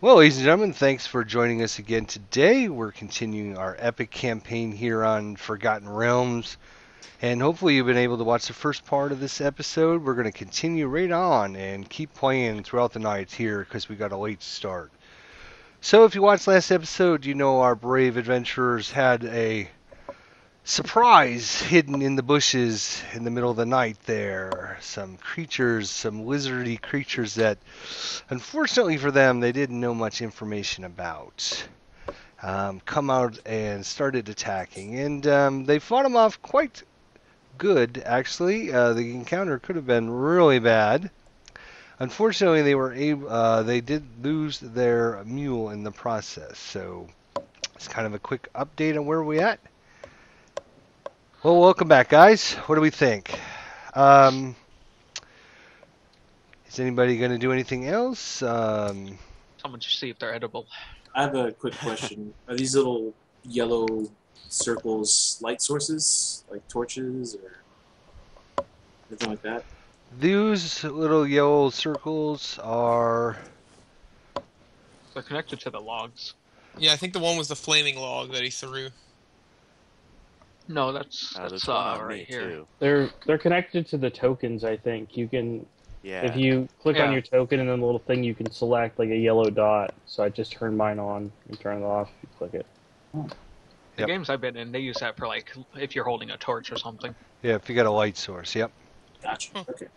Well, ladies and gentlemen, thanks for joining us again today. We're continuing our epic campaign here on Forgotten Realms, and hopefully you've been able to watch the first part of this episode. We're going to continue right on and keep playing throughout the night here because we got a late start. So if you watched last episode, you know our brave adventurers had a surprise hidden in the bushes in the middle of the night there. Some creatures, some lizardy creatures that, unfortunately for them, they didn't know much information about. Come out and started attacking. And they fought them off quite good, actually. The encounter could have been really bad. Unfortunately, they did lose their mule in the process. So it's kind of a quick update on where we're at. Well, welcome back, guys. What do we think? Is anybody going to do anything else? Someone should see if they're edible. I have a quick question. Are these little yellow circles light sources, like torches or anything like that? These little yellow circles are... They're connected to the logs. Yeah, I think the one was the flaming log that he threw. No, that's right here. Too. They're connected to the tokens, I think. You can, if you click on your token and then the little thing, you can select like a yellow dot. So I just turned mine on and turn it off if you click it. The games I've been in, they use that for like if you're holding a torch or something. Yeah, if you got a light source, yep. Gotcha. Okay.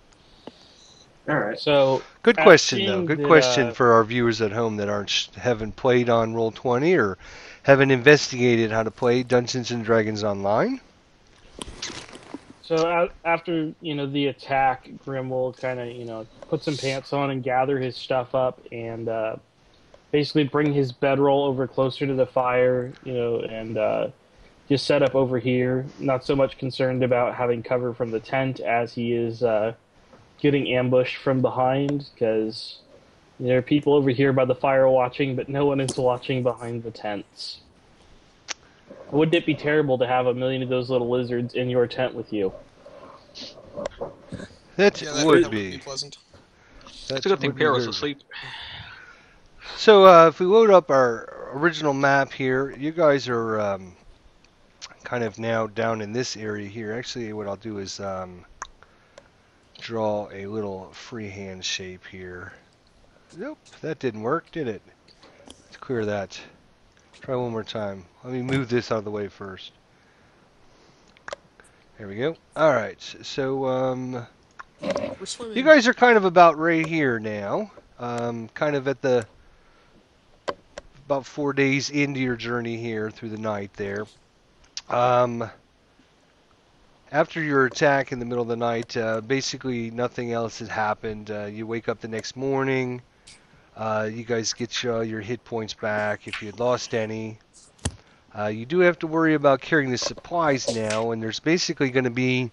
All right. So good question, though. Good question for our viewers at home that haven't played on Roll20 or haven't investigated how to play Dungeons and Dragons online. So after the attack, Grim will kind of put some pants on and gather his stuff up and basically bring his bedroll over closer to the fire, and just set up over here. Not so much concerned about having cover from the tent as he is getting ambushed from behind, because there are people over here by the fire watching, but no one is watching behind the tents. Wouldn't it be terrible to have a million of those little lizards in your tent with you? That would be pleasant. It's a good thing Piero's asleep. So if we load up our original map here, you guys are kind of now down in this area here. Actually, what I'll do is draw a little freehand shape here. Nope, that didn't work, did it? Let's clear that. Try one more time. Let me move this out of the way first. There we go. Alright, so you guys are kind of about right here now. Kind of at the about 4 days into your journey here through the night there. After your attack in the middle of the night, basically nothing else had happened. You wake up the next morning. You guys get your hit points back if you had lost any. You do have to worry about carrying the supplies now, and there's basically going to be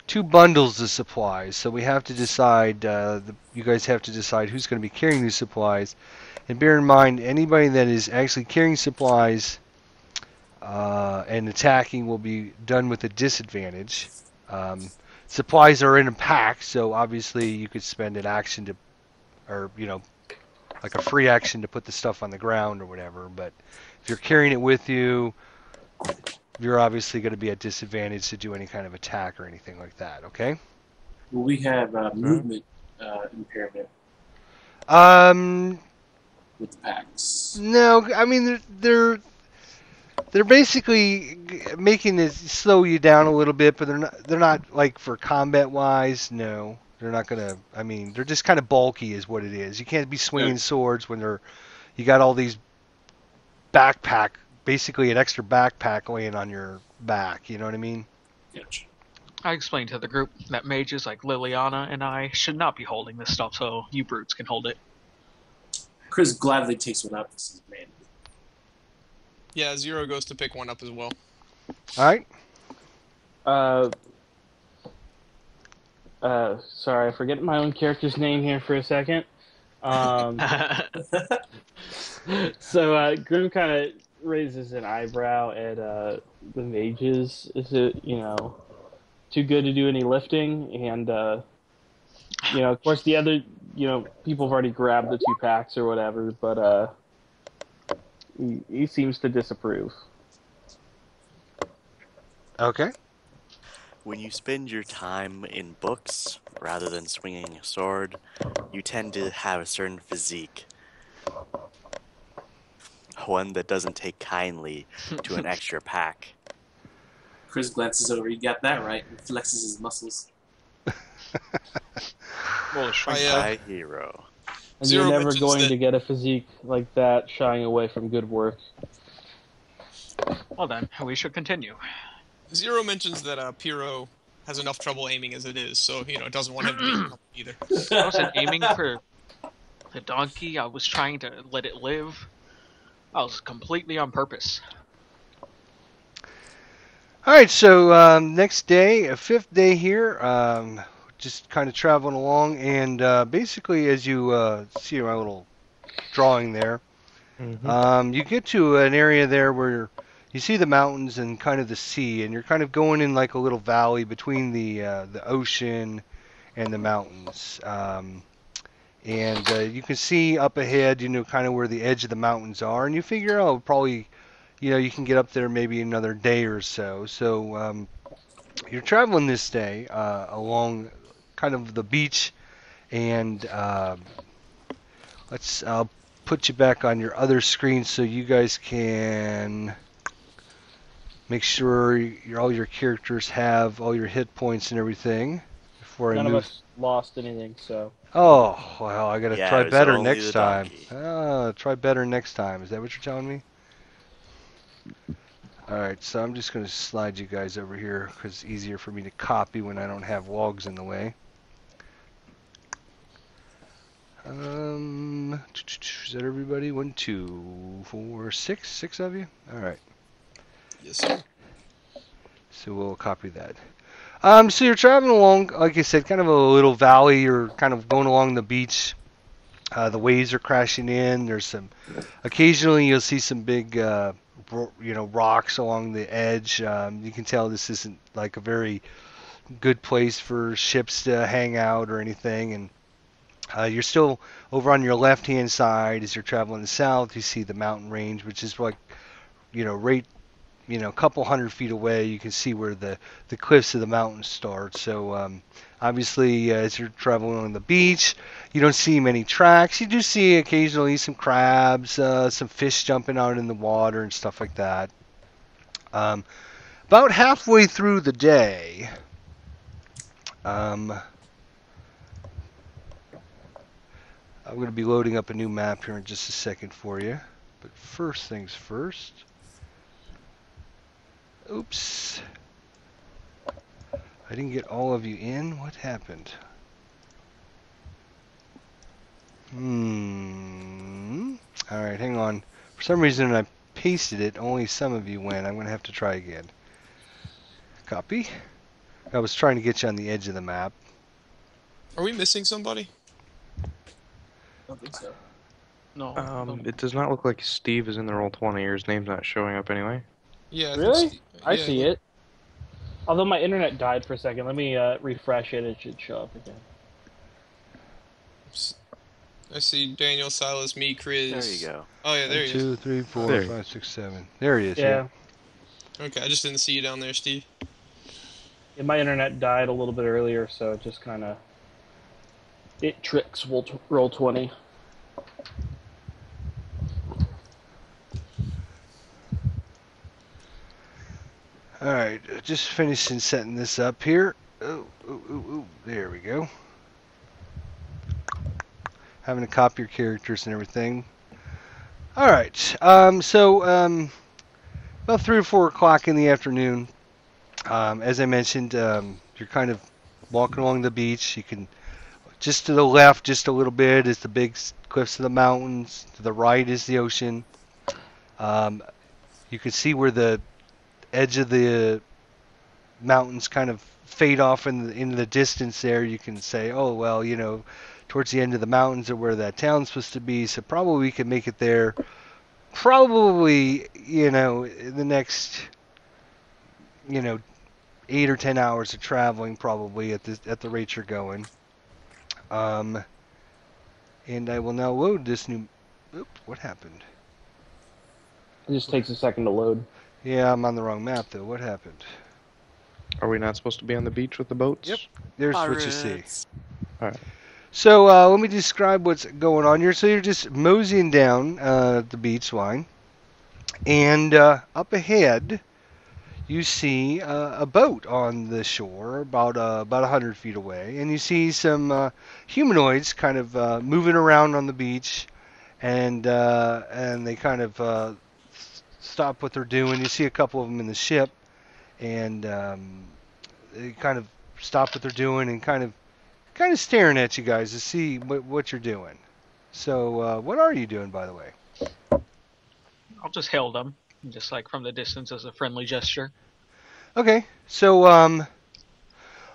2 bundles of supplies. So we have to decide, you guys have to decide who's going to be carrying these supplies. And bear in mind, anybody that is actually carrying supplies and attacking will be done with a disadvantage. Supplies are in a pack, so obviously you could spend an action to, or like a free action to put the stuff on the ground or whatever. But if you're carrying it with you, you're obviously going to be at disadvantage to do any kind of attack or anything like that. Okay? Will we have movement impairment with the packs? No, I mean they're basically making it slow you down a little bit, but they're not like for combat wise. No, they're not gonna. I mean, they're just kind of bulky, is what it is. You can't be swinging swords when you got all these basically an extra backpack laying on your back. You know what I mean? Gotcha. I explained to the group that mages like Liliana and I should not be holding this stuff, so you brutes can hold it. Chris gladly takes one out. This is man. Yeah, Zero goes to pick one up as well. All right. Sorry, I forget my own character's name here for a second. So Grim kind of raises an eyebrow at the mages. Is it, too good to do any lifting? And, of course, the people have already grabbed the 2 packs or whatever, but he seems to disapprove. Okay. When you spend your time in books rather than swinging a sword, you tend to have a certain physique. One that doesn't take kindly to an extra pack. Chris glances over. You got that right. And flexes his muscles. Well, shrink. My hero. And Zero you're never mentions going that- to get a physique like that shying away from good work. Well then, we should continue. Zero mentions that Piro has enough trouble aiming as it is, so it doesn't want him to be in trouble either. I wasn't aiming for the donkey. I was trying to let it live. I was completely on purpose. All right, so next day, a 5th day here, just kind of traveling along, and basically as you see my little drawing there, you get to an area there where you see the mountains and kind of the sea, and you're kind of going in like a little valley between the ocean and the mountains. And you can see up ahead, kind of where the edge of the mountains are, and you figure, oh, probably, you can get up there maybe another day or so. So you're traveling this day along kind of the beach, and I'll put you back on your other screen so you guys can make sure all your characters have all your hit points and everything before I None of move. us lost anything, so. Oh, well, I gotta Yeah, try it was better only next the time. donkey. Try better next time. Is that what you're telling me? Alright, so I'm just gonna slide you guys over here because it's easier for me to copy when I don't have logs in the way. Is that everybody? 1, 2, 4, 6? 6 of you? Alright. Yes, sir. So we'll copy that. So you're traveling along, like I said, kind of a little valley. You're kind of going along the beach. The waves are crashing in. Occasionally you'll see some big, rocks along the edge. You can tell this isn't like a very good place for ships to hang out or anything. And you're still over on your left-hand side as you're traveling south. You see the mountain range, which is like, right. A couple 100 feet away, you can see where the cliffs of the mountains start. So obviously, as you're traveling on the beach, you don't see many tracks. You do see occasionally some crabs, some fish jumping out in the water and stuff like that. About halfway through the day, I'm going to be loading up a new map here in just a second for you. But first things first. Oops. I didn't get all of you in. What happened? Alright, hang on. For some reason when I pasted it, only some of you went. I'm going to have to try again. Copy. I was trying to get you on the edge of the map. Are we missing somebody? I don't think so. No. It does not look like Steve is in the Roll20, or his name's not showing up anyway. Yeah. I think Really? I yeah, see it. Although my internet died for a second. Let me refresh it. It should show up again. I see Daniel, Silas, me, Chris. There you go. Oh yeah, there he is. 2, 3, 4, There. 5, 6, 7. There he is. Yeah. Okay, I just didn't see you down there, Steve. Yeah, my internet died a little bit earlier, so it just kind of... It tricks Roll20. Alright, just finishing setting this up here. Oh, there we go. Having to copy your characters and everything. Alright, so about 3 or 4 o'clock in the afternoon, as I mentioned, you're kind of walking along the beach. You can, just to the left, just a little bit, is the big cliffs of the mountains. To the right is the ocean. You can see where the edge of the mountains kind of fade off in the distance there. You can say, oh, well, towards the end of the mountains are where that town's supposed to be, so probably we can make it there probably, in the next, 8 or 10 hours of traveling, probably at the rate you're going. And I will now load this new... Oop, what happened? It just takes a second to load. Yeah, I'm on the wrong map, though. What happened? Are we not supposed to be on the beach with the boats? Yep. There's what you see. Pirates. Alright. So let me describe what's going on here. So you're just moseying down the beach line. And up ahead, you see a boat on the shore about 100 feet away. And you see some humanoids kind of moving around on the beach. And they kind of stop what they're doing. You see a couple of them in the ship. And they kind of stop what they're doing and kind of staring at you guys to see what you're doing. So what are you doing, by the way? I'll just hail them, just like from the distance as a friendly gesture. Okay, so I'm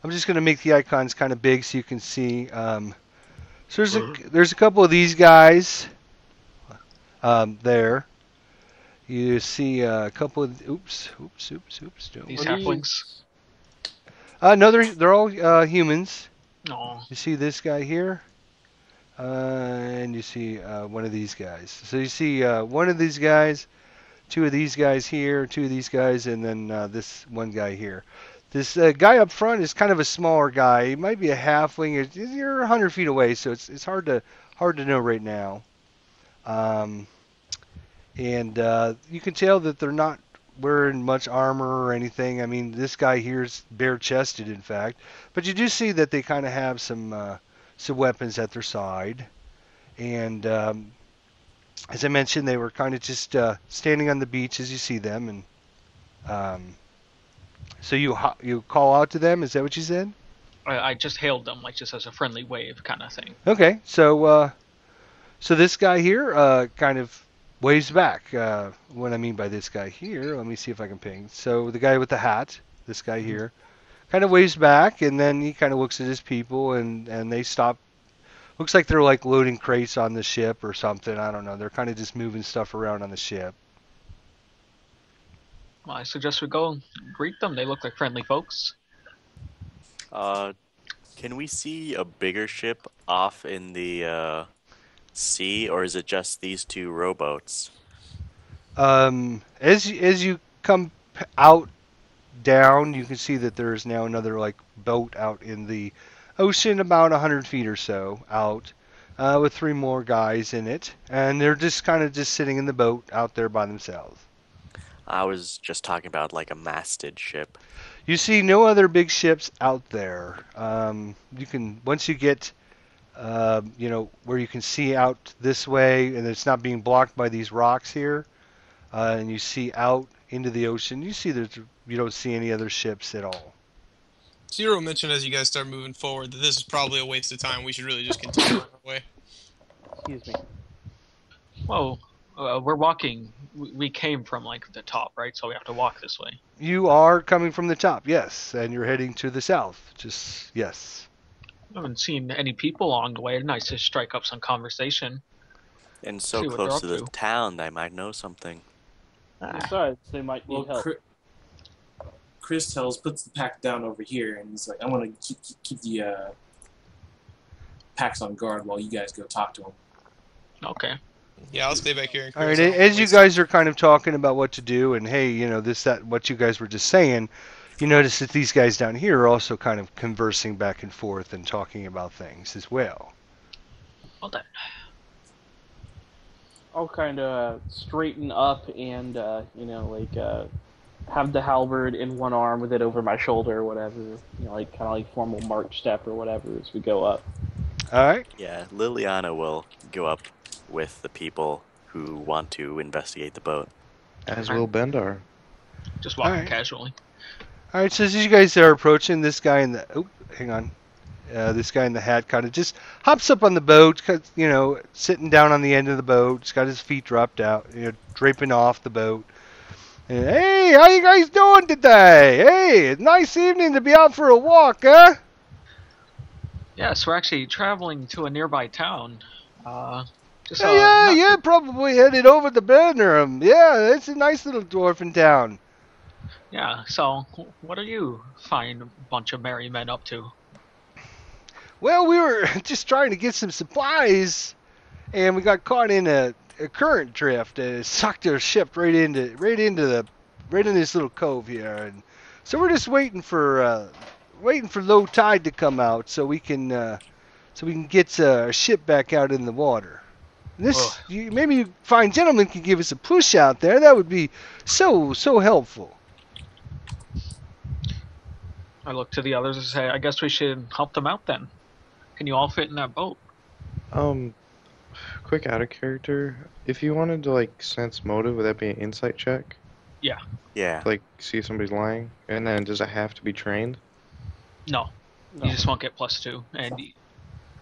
just gonna make the icons kind of big so you can see. So there's a couple of these guys there. You see a couple of oops. These halflings. No, they're all humans. No. You see this guy here, and you see one of these guys. So you see one of these guys, two of these guys here, two of these guys, and then this one guy here. This guy up front is kind of a smaller guy. He might be a halfling. You're 100 feet away, so it's hard to know right now. And you can tell that they're not wearing much armor or anything. I mean, this guy here's bare-chested, in fact. But you do see that they kind of have some weapons at their side. And as I mentioned, they were kind of just standing on the beach as you see them. And so you call out to them. Is that what you said? I just hailed them, like just as a friendly wave kind of thing. Okay, so this guy here kind of waves back. What I mean by this guy here, let me see if I can ping. So the guy with the hat, this guy here, kind of waves back, and then he kind of looks at his people, and they stop. Looks like they're like loading crates on the ship or something. I don't know. They're kind of just moving stuff around on the ship. Well, I suggest we go greet them. They look like friendly folks. Can we see a bigger ship off in the sea, or is it just these two rowboats? As you come out down, you can see that there's now another like boat out in the ocean, about 100 feet or so out, with 3 more guys in it, and they're just kind of just sitting in the boat out there by themselves. I was just talking about like a masted ship. You see no other big ships out there. You can once you get where you can see out this way, and it's not being blocked by these rocks here, and you see out into the ocean. You see you don't see any other ships at all. Zero mentioned as you guys start moving forward that this is probably a waste of time. We should really just continue on our way. Excuse me. Whoa, we're walking. We came from like the top, right? So we have to walk this way. You are coming from the top, yes, and you're heading to the south. Just yes. I haven't seen any people along the way. Nice to strike up some conversation. And so See what close to they're the up to. town, they might know something. Besides, they might need help. Chris puts the pack down over here, and he's like, I want to keep the packs on guard while you guys go talk to them. Okay. Yeah, I'll stay back here. And All right. As you guys are kind of talking about what to do, and hey, this, that, what you guys were just saying, you notice that these guys down here are also kind of conversing back and forth and talking about things as well. Well then. I'll kind of straighten up and, have the halberd in one arm with it over my shoulder or whatever. Kind of like formal march step or whatever as we go up. All right. Yeah, Liliana will go up with the people who want to investigate the boat. As will Bendar. Just walking Alright. casually. All right. So as you guys are approaching, this guy in the hang on. This guy in the hat kind of just hops up on the boat, sitting down on the end of the boat. He's got his feet dropped out, draping off the boat. And, hey, how you guys doing today? Hey, it's a nice evening to be out for a walk, huh? Yes, we're actually traveling to a nearby town. Yeah, probably headed over to Berem. Yeah, it's a nice little dwarven town. Yeah, so what are you fine bunch of merry men up to? Well, we were just trying to get some supplies. and we got caught in a current drift. It sucked our ship right into this little cove here, and so we're just waiting for low tide to come out so we can get our ship back out in the water. Maybe you fine gentlemen can give us a push out there. That would be so helpful. I look to the others and say, I guess we should help them out then. Can you all fit in that boat? Quick out of character. If you wanted to like sense motive, would that be an insight check? Yeah. Yeah. Like see if somebody's lying, and then does it have to be trained? No. You just won't get +2, and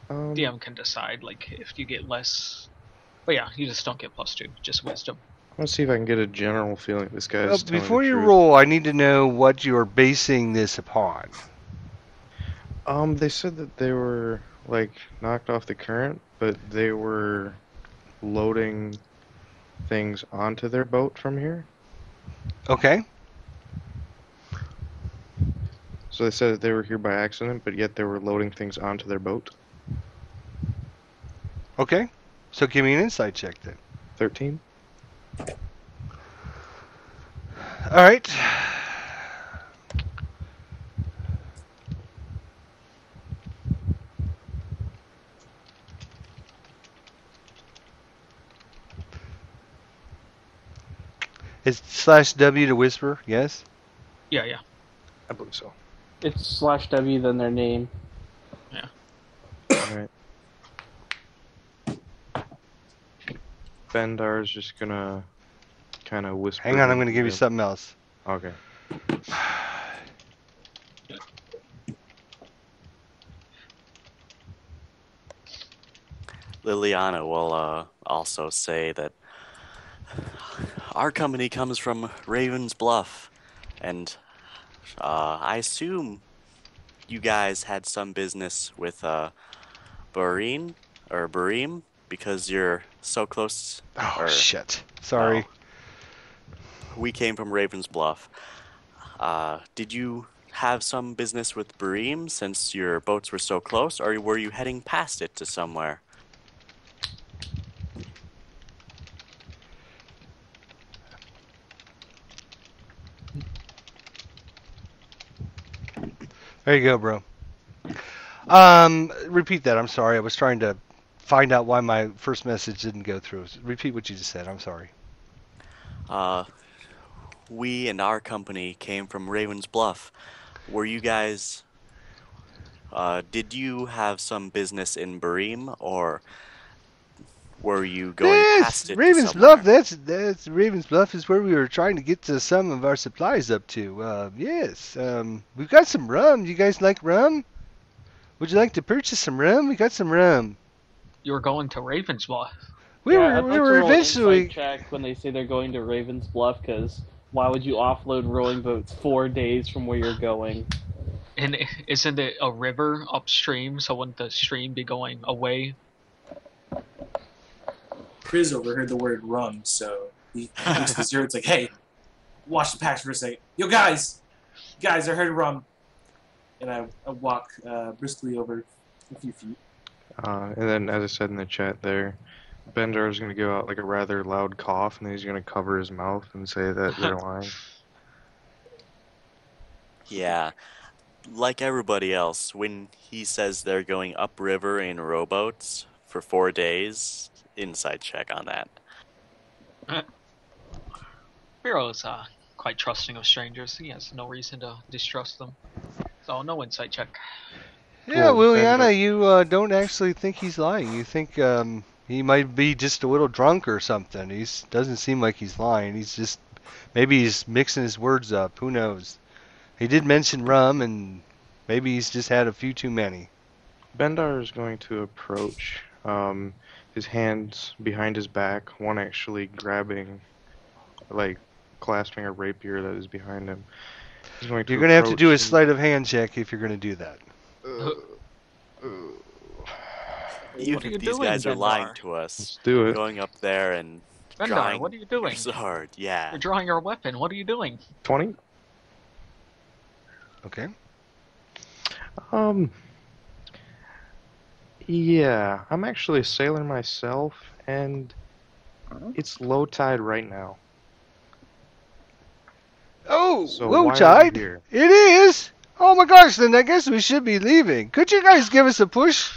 DM can decide like if you get less. But yeah, you just don't get +2, just wisdom. Let's see if I can get a general feeling this guy's telling Before the you truth. roll, I need to know what you're basing this upon. They said that they were like knocked off the current, but they were loading things onto their boat from here. Okay. So they said that they were here by accident, but yet they were loading things onto their boat. Okay. So give me an insight check then. 13. All right. Is /W to whisper? Yes. Yeah. I believe so. It's /W then their name. Alright. Bendar's just gonna kind of whisper. Hang on, I'm gonna give you into- something else. Okay. Liliana will also say that our company comes from Raven's Bluff, and I assume you guys had some business with Berem because you're so close. Oh shit! Sorry. We came from Raven's Bluff. Did you have some business with Berem since your boats were so close, or were you heading past it to somewhere? There you go, bro. Repeat that. I'm sorry. I was trying to find out why my first message didn't go through. Repeat what you just said. I'm sorry. We and our company came from Raven's Bluff. Were you guys... did you have some business in Berem, or were you going past it to Raven's somewhere? Bluff. That's Raven's Bluff is where we were trying to get to some of our supplies up to. Yes. We've got some rum. You guys like rum? Would you like to purchase some rum? We got some rum. You were going to Ravensbluff. We I'd like were to roll an eventually. insight check when they say they're going to Raven's Bluff, because why would you offload rowing boats 4 days from where you're going? And isn't it a river upstream? So wouldn't the stream be going away? Chris overheard the word rum, so he looks to Zero. It's like, hey, watch the packs for a second. Yo, guys, I heard rum. And I walk briskly over a few feet. And then, as I said in the chat there, Bendar's gonna give out like a rather loud cough, and then he's gonna cover his mouth and say that they're lying. Yeah. Like everybody else, when he says they're going upriver in rowboats for 4 days, inside check on that. Hero's quite trusting of strangers. He has no reason to distrust them. So no insight check. Yeah, Cool, Liliana, Bender. you don't actually think he's lying. You think he might be just a little drunk or something. He doesn't seem like he's lying. Maybe he's mixing his words up. Who knows? He did mention rum, and maybe he's just had a few too many. Bendar is going to approach, his hands behind his back, one actually grabbing, like, clasping a rapier that is behind him. He's going to You're going to have to do a approach sleight of hand check if you're going to do that. Even What are you if these doing, guys are lying Bendar? to us, Let's do it. going up there and Bendar, drawing what are you doing? so hard, yeah. You're drawing your weapon. What are you doing? 20? Okay. Yeah, I'm actually a sailor myself, and it's low tide right now. Oh, So low why are we tide? here? It is? Oh my gosh, then I guess we should be leaving. Could you guys give us a push?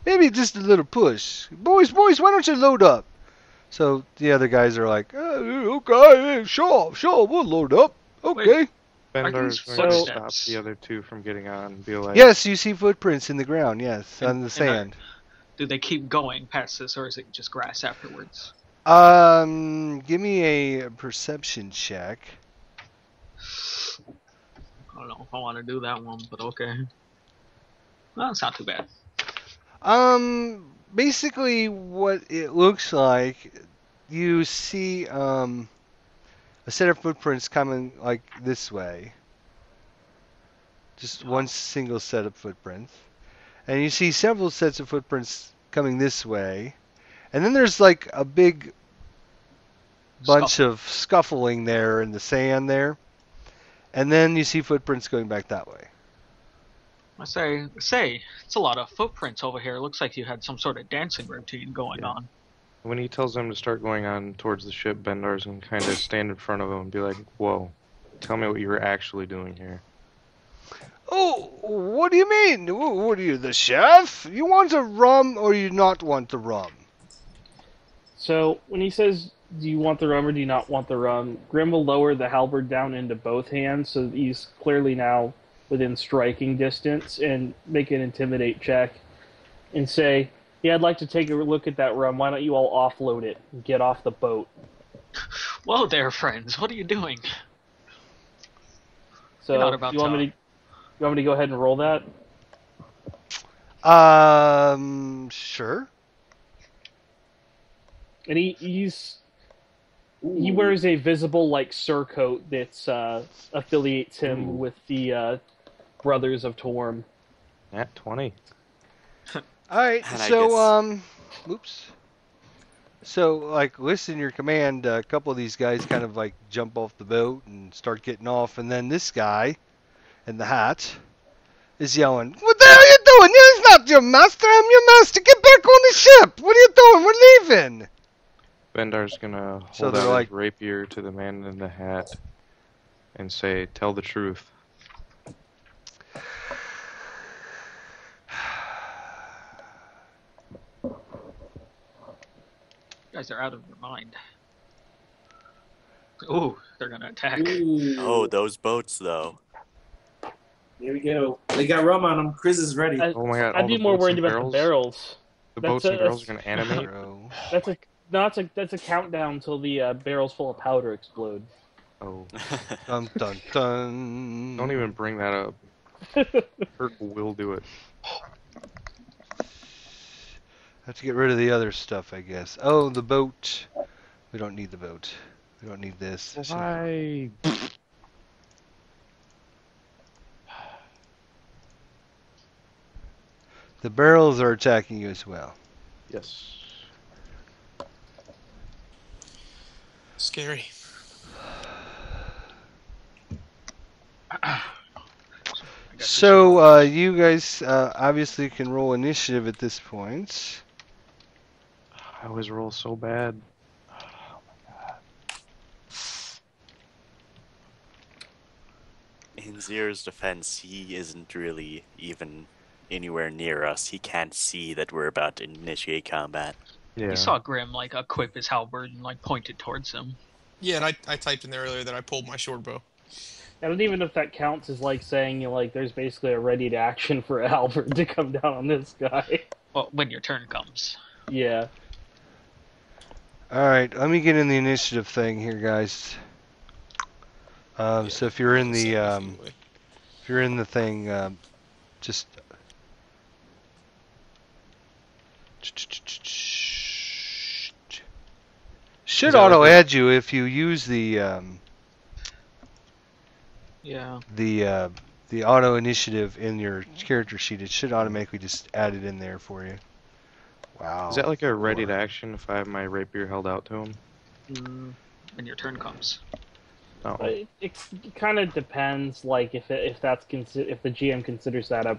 Maybe just a little push. Boys, why don't you load up? So the other guys are like, okay, sure, we'll load up. Okay. Bendar's these going to footsteps? stop the other two from getting on and be like, Yes, you see footprints in the ground, yes, on the And sand. do they keep going past this, or is it just grass afterwards? Give me a perception check. I don't know if I want to do that one, but okay. Well, it's not too bad. Basically what it looks like, you see, a set of footprints coming like this way. Just one single set of footprints. And you see several sets of footprints coming this way. And then there's like a big bunch of scuffling there in the sand there. And then you see footprints going back that way. I say, it's a lot of footprints over here. It looks like you had some sort of dancing routine going on. when he tells them to start going on towards the ship, Bendar's going to kind of stand in front of him and be like, whoa, tell me what you were actually doing here. Oh, what do you mean? What are you, the chef? You want the rum or you not want the rum? So when he says, do you want the rum or do you not want the rum, Grim will lower the halberd down into both hands so that he's clearly now within striking distance and make an intimidate check and say, yeah, I'd like to take a look at that rum. Why don't you all offload it and get off the boat? Whoa there, friends. What are you doing? So You're not about you want me to go ahead and roll that? Sure. And he wears a visible like surcoat that affiliates him with the Brothers of Torm. Nat 20. All right. And So oops. So like, listen your command. A couple of these guys kind of like jump off the boat and start getting off, and then this guy in the hat is yelling, "What the hell are you doing? He's not your master. I'm your master. Get back on the ship. What are you doing? We're leaving." Bendar's gonna So hold they're out like- his rapier to the man in the hat and say, tell the truth. You guys are out of your mind. Ooh, they're gonna attack. Ooh. Oh, those boats, though. Here we go. They got rum on them. Chris is ready. Oh my god, all I'd be the more boats worried and about the barrels. The That's boats a- and barrels are that's- gonna animate. Bro. That's a countdown until the barrels full of powder explode. Oh, Dun dun dun. don't even bring that up. Kirk will do it. Have to get rid of the other stuff, I guess. Oh, the boat. We don't need the boat. We don't need this. Why? The barrels are attacking you as well. Yes. Scary. So, you guys obviously can roll initiative at this point. I always roll so bad. In Zier's defense, he isn't really even anywhere near us. He can't see that we're about to initiate combat. Yeah. You saw Grim like equip his halberd and like point it towards him. Yeah, and I typed in there earlier that I pulled my short bow. I don't even know if that counts as like saying like there's basically a ready to action for a halberd to come down on this guy. Well, when your turn comes. Yeah. Alright, let me get in the initiative thing here, guys. So if you're in the if you're in the thing, just should Is that auto like a- add you if you use the Yeah. the auto initiative in your character sheet. It should automatically just add it in there for you. Wow. Is that like a ready to action if I have my rapier held out to him? When your turn comes. No. But it kind of depends, like if the GM considers that a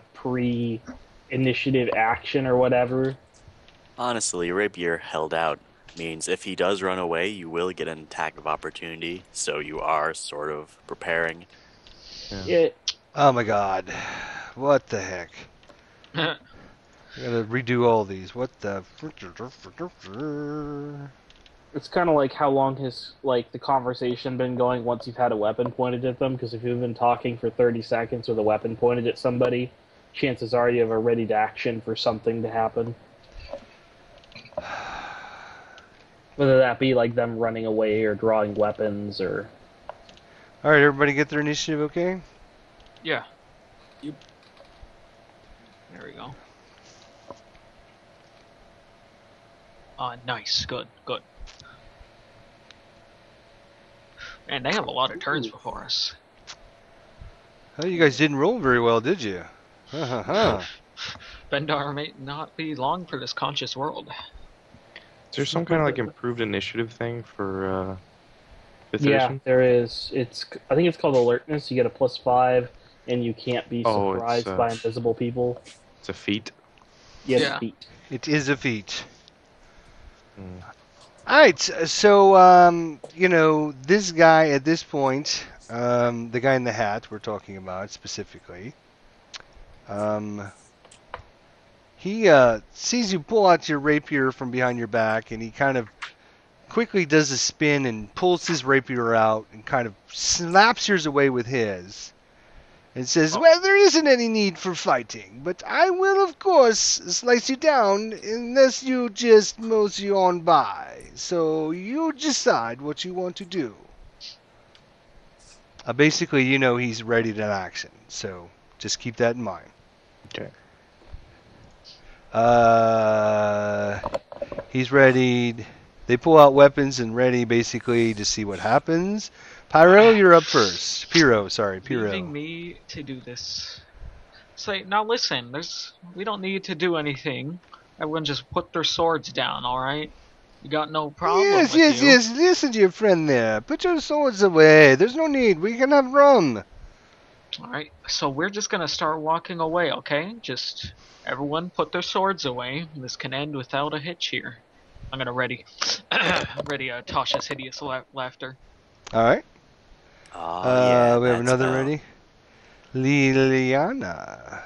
initiative action or whatever. Honestly, rapier held out means if he does run away, you will get an attack of opportunity, so you are sort of preparing. Yeah. Oh my god. What the heck? I gotta redo all these. What the... It's kind of like how long has the conversation been going once you've had a weapon pointed at them, because if you've been talking for 30 seconds with a weapon pointed at somebody, chances are you have a ready to action for something to happen. Whether that be like them running away or drawing weapons or... Alright, everybody get their initiative okay? Yeah. Yep. There we go. Nice. Good. And they have a lot of turns before us. Oh, you guys didn't roll very well, did you? Bendar may not be long for this conscious world. Is there some kind of like improved initiative thing for 5th Yeah, edition? there is. I think it's called alertness. You get a +5, and you can't be Oh, it's, surprised by invisible people. It's a feat. You have Yeah. feet. It is a feat. Mm. Alright, so, this guy at this point, the guy in the hat we're talking about specifically, he sees you pull out your rapier from behind your back, and he kind of quickly does a spin and pulls his rapier out and kind of slaps yours away with his. And says, well, there isn't any need for fighting, but I will, of course, slice you down unless you just mosey on by. So you decide what you want to do. Basically, he's ready to action, so just keep that in mind. Okay. He's ready. They pull out weapons and ready, basically, to see what happens. Pyro, you're up first. Pyro. Leaving me to do this. Say, now listen, we don't need to do anything. Everyone just put their swords down, alright? You got no problem Yes. Listen to your friend there. Put your swords away. There's no need. We can have rum. Alright, so we're just gonna start walking away, okay? Just everyone put their swords away. This can end without a hitch here. I'm gonna ready Tasha's hideous laughter. Alright. Yeah, we have that's another about- ready. Liliana.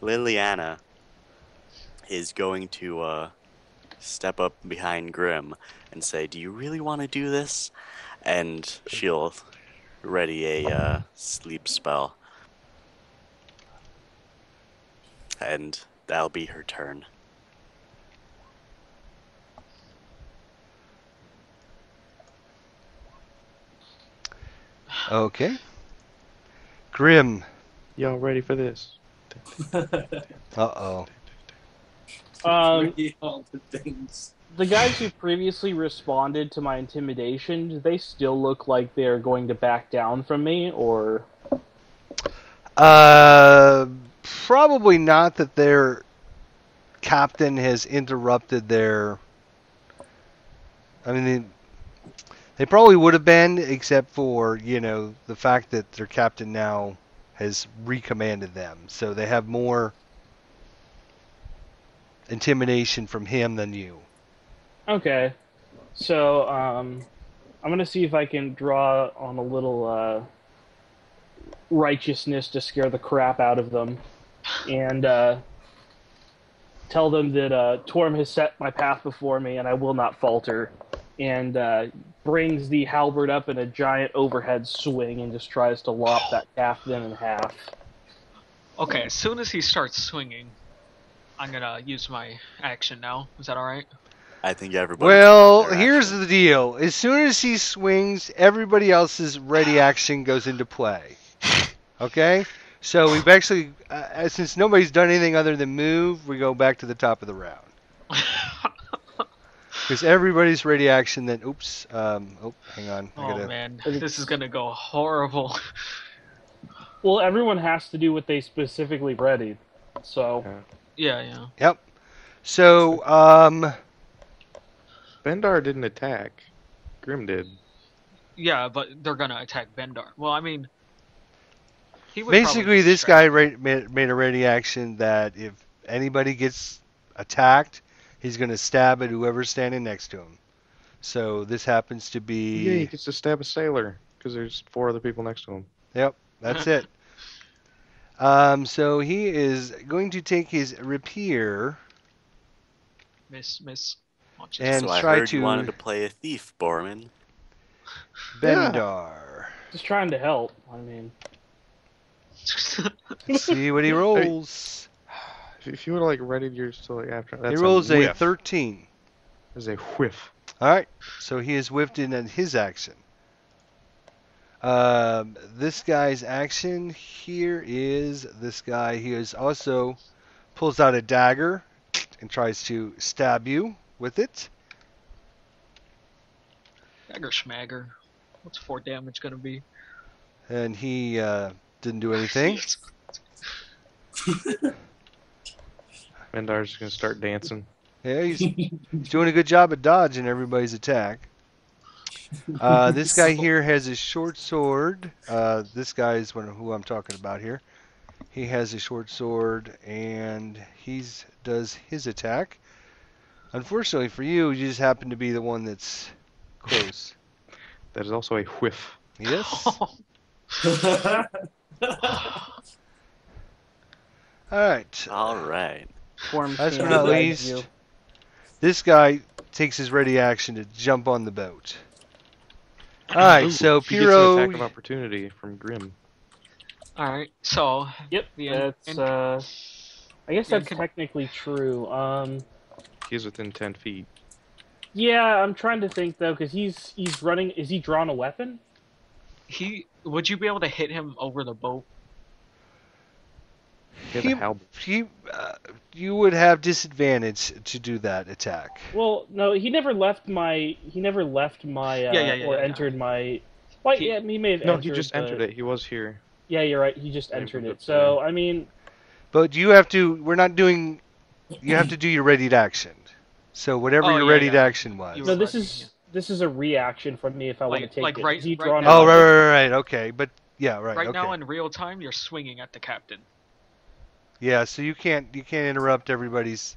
Liliana is going to step up behind Grim and say, do you really want to do this? And she'll ready a sleep spell. And that'll be her turn. Okay. Grim. Y'all ready for this? Uh-oh. Um, All the things. the guys who previously responded to my intimidation, do they still look like they're going to back down from me, or... Probably not that their captain has interrupted their... I mean, they probably would have been, except for, the fact that their captain now has recommanded them. So they have more intimidation from him than you. Okay. So, I'm going to see if I can draw on a little righteousness to scare the crap out of them. And tell them that Torm has set my path before me and I will not falter. And brings the halberd up in a giant overhead swing and just tries to lop that captain in half. Okay, as soon as he starts swinging, I'm gonna use my action now. Is that alright? I think everybody. Well, here's the deal. As soon as he swings, everybody else's ready action goes into play. Okay? So we've actually, since nobody's done anything other than move, we go back to the top of the round. Because everybody's ready action then, oops, hang on. Oh man, this is gonna go horrible. Well, everyone has to do what they specifically readied. So, Yeah. Yep. So, Bendar didn't attack. Grim did. Yeah, but they're gonna attack Bendar. Well, I mean, he would Basically, probably this distract. guy made a ready action that if anybody gets attacked, he's going to stab at whoever's standing next to him. So this happens to Yeah, he be. gets to stab a sailor because there's 4 other people next to him. Yep, that's it. So he is going to take his rapier Miss. Watch And so I try heard you to- wanted to play a thief, Borman. Bendar. Just trying to help. I mean, it. See what he rolls. If you would have like readied your still like after that's He rolls a whiff. 13. That's a whiff. All right, so he is whiffed in at his action. This guy's action here is this guy. He is also pulls out a dagger and tries to stab you with it. Dagger schmagger. What's 4 damage gonna be? And he didn't do anything. Mendar's just gonna start dancing. Yeah, he's doing a good job at dodging everybody's attack. This guy here has a short sword. This guy is who I'm talking about here. He has a short sword and he does his attack. Unfortunately for you, you just happen to be the one that's close. That is also a whiff. Yes. All right. All right. form Last but team not guides least, you. this guy takes his ready action to jump on the boat. All right, Ooh, so he gets an attack of Piro, opportunity from Grim. Alright, so. Yep, the that's. I guess Yeah, that's can- technically true. He's within 10 feet. Yeah, I'm trying to think though, because he's running. Is he drawn a weapon? Would you be able to hit him over the boat? He has a halberd. you would have disadvantage to do that attack. Well, no, he never left my. He never left my. Or entered my. Well, He- yeah, he may have. No, entered he just the- entered it. He was here. Yeah, you're right. He just Same entered with it. the So I mean, But you have to. We're not doing. You have to do your readied action. So whatever Oh, your yeah, readied yeah. action was. You no, were this ready, is this is a reaction from me if I want to take like it. right- Is he right drawn now- a Oh, weapon? right. Okay, but yeah, right. Right okay. now, in real time, you're swinging at the captain. Yeah, so you can't interrupt everybody's.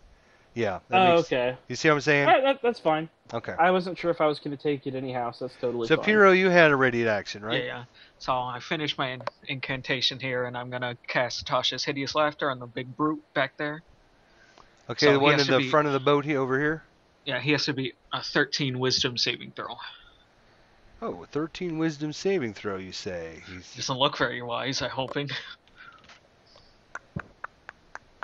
Yeah. that Oh, makes- okay. You see what I'm saying? All right, that's fine. Okay. I wasn't sure if I was going to take it anyhow, so that's totally So fine. Piro, you had a readied action, right? Yeah. So I finished my incantation here, and I'm gonna cast Tasha's Hideous Laughter on the big brute back there. Okay, So the he one has in to the be- front of the boat here over here. Yeah, he has to be a 13 Wisdom saving throw. Oh, 13 wisdom saving throw, you say. Doesn't look very wise, I'm hoping.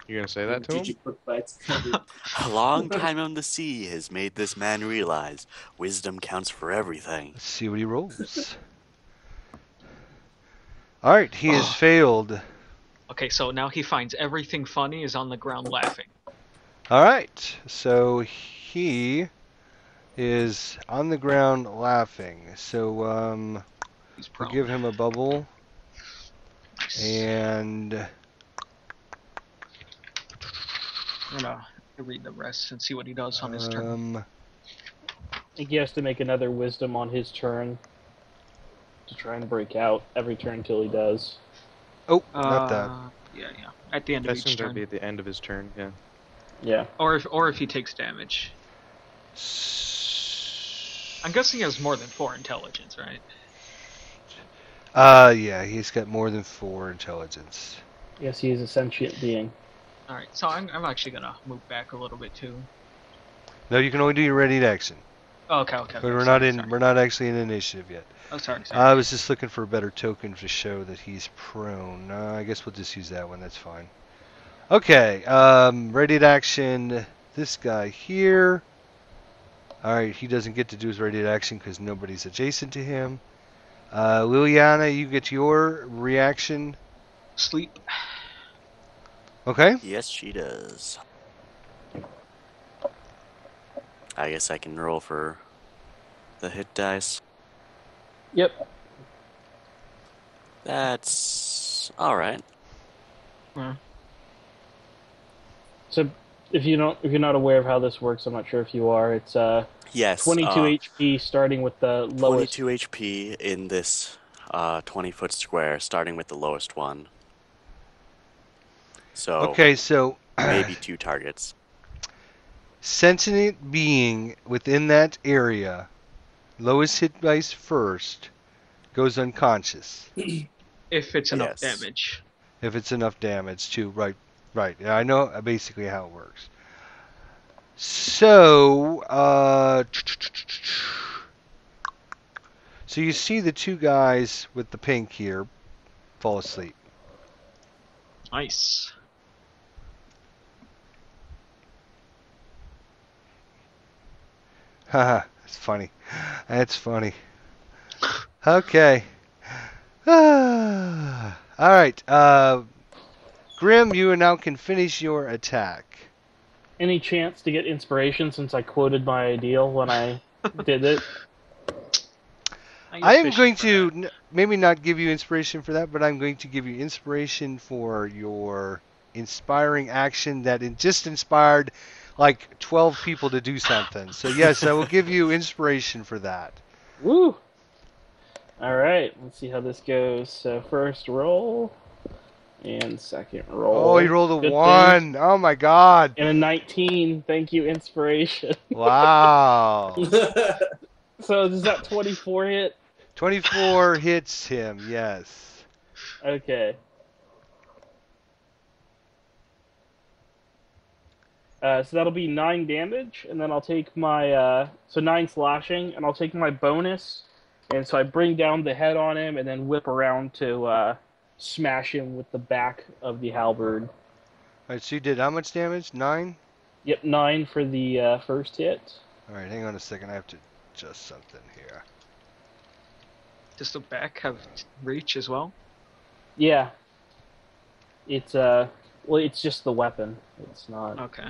You gonna say that to him? GG quick bites covered. A long time on the sea has made this man realize wisdom counts for everything. Let's see what he rolls. All right, he has failed. Okay, so now he finds everything funny is on the ground laughing. All right, so he is on the ground laughing. So He's we'll prone. give him a bubble, and I'm gonna read the rest and see what he does on his turn. I think he has to make another wisdom on his turn to try and break out every turn till he does. oh, not that. Yeah. At the end I of each assumed that'd turn, be at the end of his turn. Yeah. Yeah. or if he takes damage. I'm guessing he has more than 4 intelligence, right? Yeah, he's got more than 4 intelligence. Yes, he is a sentient being. All right, so I'm actually gonna move back a little bit too. No, you can only do your readied action. Oh, okay. But we're not actually in initiative yet. Oh, sorry. I was just looking for a better token to show that he's prone. I guess we'll just use that one. That's fine. Okay. Readied action. This guy here. All right. He doesn't get to do his readied action because nobody's adjacent to him. Liliana, you get your reaction. Sleep. Okay. Yes, she does. I guess I can roll for the hit dice. Yep. That's alright. So if you're not aware of how this works, I'm not sure if you are. It's Yes. 22 HP starting with the lowest. 22 HP in this 20-foot square, starting with the lowest one. So Okay, so maybe 2 targets. sentient being within that area, lowest hit dice first, goes unconscious If it's enough Yes. damage. if it's enough damage too. Right. Yeah, I know basically how it works. So, so you see the 2 guys with the pink here fall asleep. Nice. Haha, that's funny. That's funny. Okay. All right. Grim, you now can finish your attack. Any chance to get inspiration since I quoted my ideal when I did it? I am going to maybe not give you inspiration for that, but I'm going to give you inspiration for your inspiring action that just inspired like 12 people to do something. So yes, I will give you inspiration for that. Woo! Alright, let's see how this goes. So first roll, and second roll. Oh, he rolled a Good 1. thing. Oh my god. And a 19. Thank you, inspiration. Wow. So does that 24 hit? 24 hits him, yes. Okay. So that'll be 9 damage, and then I'll take my, so 9 slashing, and I'll take my bonus, and so I bring down the head on him, and then whip around to smash him with the back of the halberd. Alright, so you did how much damage? 9? Yep, 9 for the first hit. Alright, hang on a second, I have to adjust something here. Does the back have reach as well? Yeah. It's, well, it's just the weapon. It's not... Okay.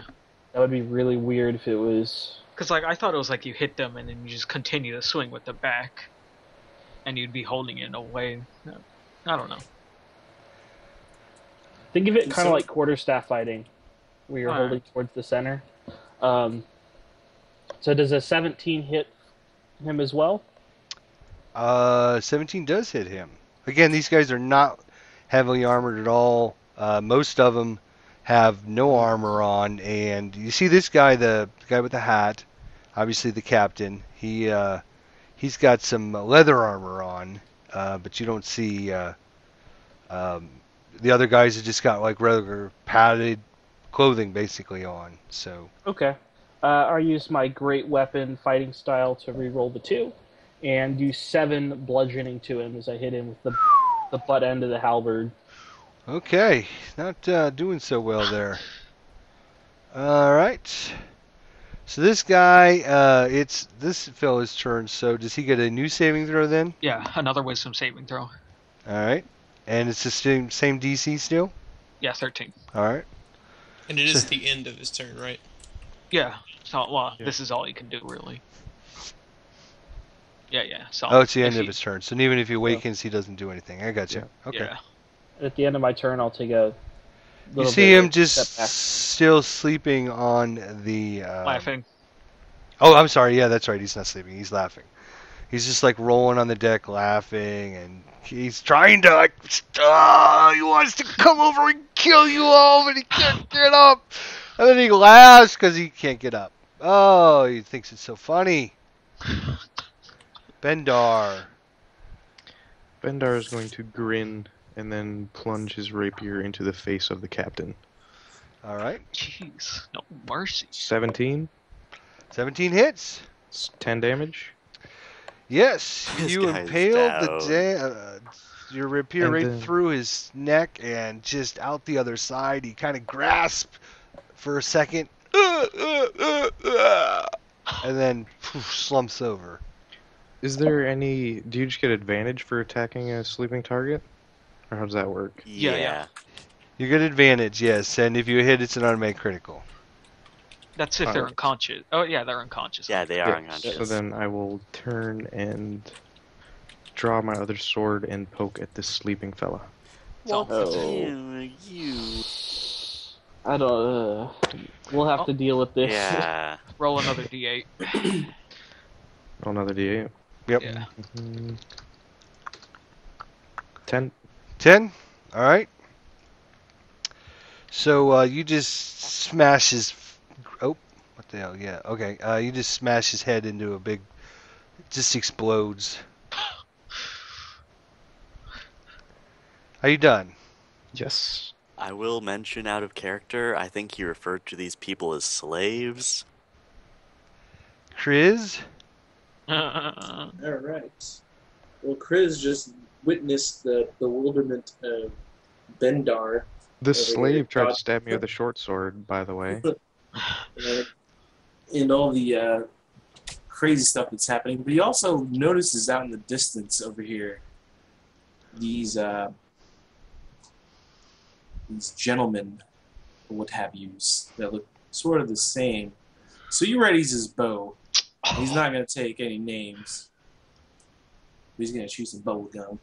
That would be really weird if it was... Because like I thought it was like you hit them and then you just continue to swing with the back, and you'd be holding it away. I don't know. Think of it kind of like quarterstaff fighting, where you're holding towards the center. So does a 17 hit him as well? 17 does hit him. Again, these guys are not heavily armored at all. Most of them have no armor on, and you see this guy, the guy with the hat, obviously the captain. He's got some leather armor on, but you don't see the other guys have just got like regular padded clothing basically on. So Okay. I use my great weapon fighting style to reroll the 2, and do 7 bludgeoning to him as I hit him with the butt end of the halberd. okay, not doing so well there. All right. So this guy, it's this fellow's turn. So does he get a new saving throw then? Yeah, another wisdom saving throw. All right. And it's the same DC still? Yeah, 13. All right. And it is the end of his turn, right? Yeah. So this is all you can do really. Yeah. So Oh, it's the end if of his turn. So even if he awakens, he doesn't do anything. I got you. Yeah. Okay. Yeah. At the end of my turn, I'll take a You little see bit him of just step back. still sleeping on the... Laughing. Oh, I'm sorry. Yeah, that's right. He's not sleeping. He's laughing. He's just like rolling on the deck laughing, and he's trying to like, he wants to come over and kill you all, but he can't get up. And then he laughs because he can't get up. Oh, he thinks it's so funny. Bendar. Bendar is going to grin and then plunge his rapier into the face of the captain. All right. Jeez, no mercy. 17. 17 hits. It's 10 damage. Yes, This you guy's impaled down. your rapier And right then- through his neck and just out the other side. He kind of grasped for a second, and then slumps over. Is there any... Do you just get advantage for attacking a sleeping target? Or how does that work? Yeah. You get advantage, yes, and if you hit, it's an automatic critical. That's if they're Alright. unconscious. Oh yeah, they're unconscious. Yeah, they are Yeah, unconscious. So then I will turn and draw my other sword and poke at this sleeping fella. So, You. I don't. We'll have to deal with this. Yeah. roll another d8. Roll another d8. Yep. Yeah. Mhm. 10. 10? All right. So you just smash his. Oh, what the hell? Yeah. Okay. You just smash his head into a big. It just explodes. Are you done? Yes. I will mention out of character, I think he referred to these people as slaves. Chris? All right. Well, Chris just witnessed the bewilderment of Bendar. This Over slave here. tried to stab me with a short sword, by the way. And all the crazy stuff that's happening. But he also notices out in the distance over here these gentlemen, or what have yous, that look sort of the same. So he readies his bow. He's not going to take any names. He's going to shoot some bubble gum.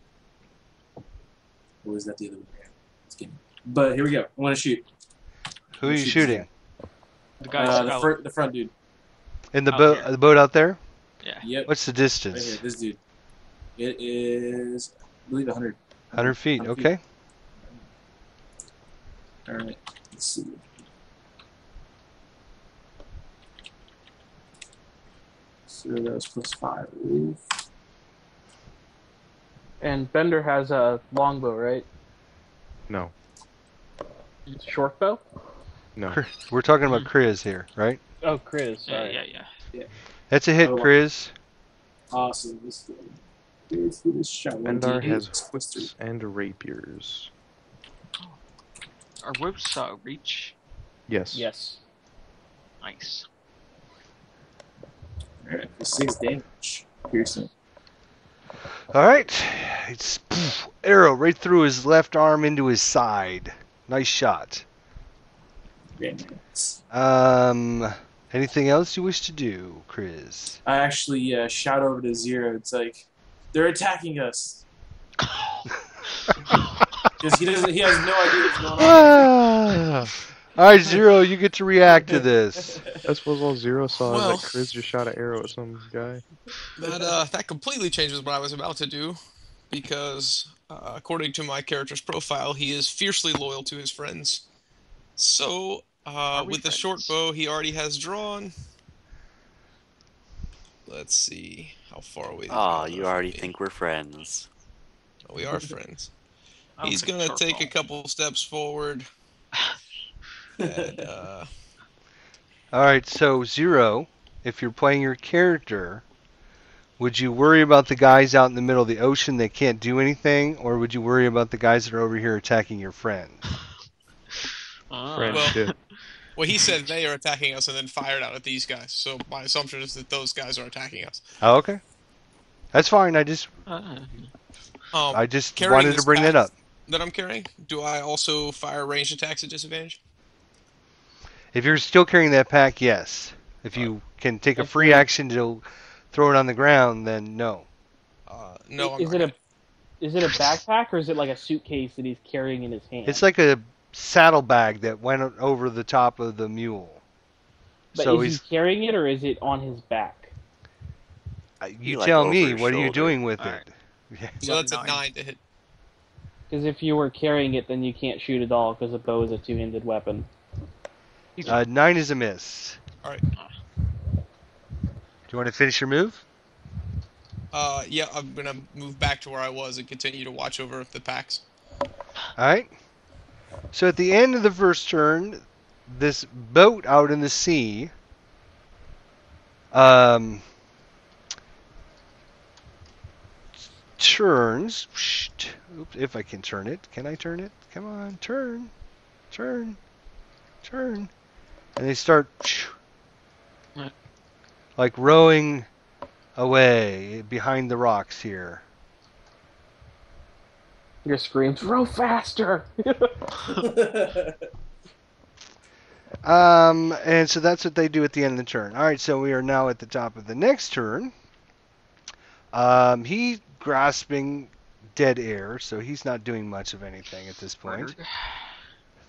Or is that the other way around? Let's get him. But here we go. I want to shoot. Who are you shooting? The guy's The front dude. In the Out boat? here. The boat out there? Yeah. Yep. What's the Right here, distance? this dude. It is, I believe, 100. 100 feet. 100 Okay. All right. Let's see. So that was +5, I believe. And Bender has a longbow, right? No. Short bow? No. We're talking about Chris here, right? Oh, Chris. Yeah, Sorry. yeah. That's a hit, Oh. Chris. Awesome. Let's go. Here's this shot. Bendar 1d8 has +3. whips and rapiers. Our whips reach. Yes. Yes. Nice. All right. For 6 damage. Piercing. All right. It's arrow right through his left arm into his side. Nice shot. Very nice. Anything else you wish to do, Chris? I actually shout over to Zero. It's like, they're attacking us. Because he has no idea what's going on. All right, Zero, you get to react to this. I suppose all Zero saw is Well- that Chris just shot an arrow at some guy. That completely changes what I was about to do, because according to my character's profile, he is fiercely loyal to his friends. So, Are we with the friends? short bow he already has drawn. Let's see how far away. these Ah, guys you are from already me. think we're friends. We are friends. I don't He's think gonna short take bow. a couple steps forward. And, All right, so Zero, if you're playing your character, would you worry about the guys out in the middle of the ocean that can't do anything, or would you worry about the guys that are over here attacking your friend? Ah. Friendship. well, he said they are attacking us and then fired out at these guys. So my assumption is that those guys are attacking us. Oh, okay. That's fine. I just Carrying wanted to this bring that pack up. That I'm carrying. Do I also fire ranged attacks at disadvantage? If you're still carrying that pack, yes. If you can take a free action to throw it on the ground, then no. No, I'm Is not. it a backpack or is it like a suitcase that he's carrying in his hand? It's like a saddlebag that went over the top of the mule. But So is he carrying it or is it on his back? you like tell over me, his what are you shoulder. doing with Alright. it? Yeah. So that's a Nine. 9 to hit. Because if you were carrying it, then you can't shoot at all because a bow is a two-handed weapon. 9 is a miss. Alright. Do you want to finish your move? Yeah, I'm gonna move back to where I was and continue to watch over the packs. Alright. So at the end of the first turn, this boat out in the sea turns. Oops, if I can turn it. Can I turn it? Come on, turn. Turn. Turn. And they start like rowing away behind the rocks here. Your screams, row faster! And so that's what they do at the end of the turn. All right, so we are now at the top of the next turn. He's grasping dead air, so he's not doing much of anything at this point.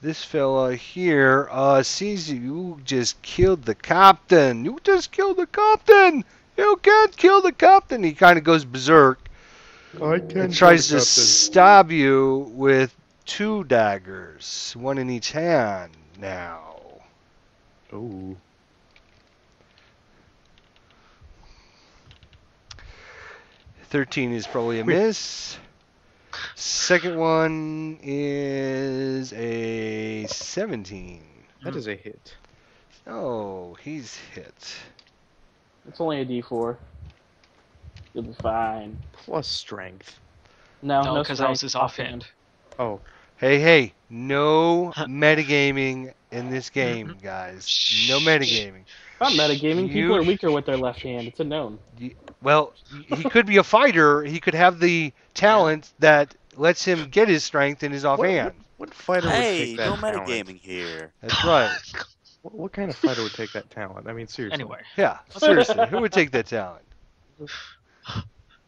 This fella here sees you just killed the captain. You just killed the captain. You can't kill the captain. He kind of goes berserk. I can. It tries to stab you with 2 daggers, 1 in each hand now. Oh. 13 is probably a Wait. miss. Second one is a 17. That is a hit. Oh, he's hit. It's only a D4. You'll be fine. Plus strength. No, because that was his strength, offhand. Oh. Hey, no metagaming in this game, guys. No metagaming. Not metagaming. You- People are weaker with their left hand. It's a known. Well, he could be a fighter. He could have the talent that lets him get his strength in his offhand. What fighter would Hey, take that no talent? metagaming here. That's right. What kind of fighter would take that talent? I mean, seriously. Anyway, Yeah, seriously. Who would take that talent?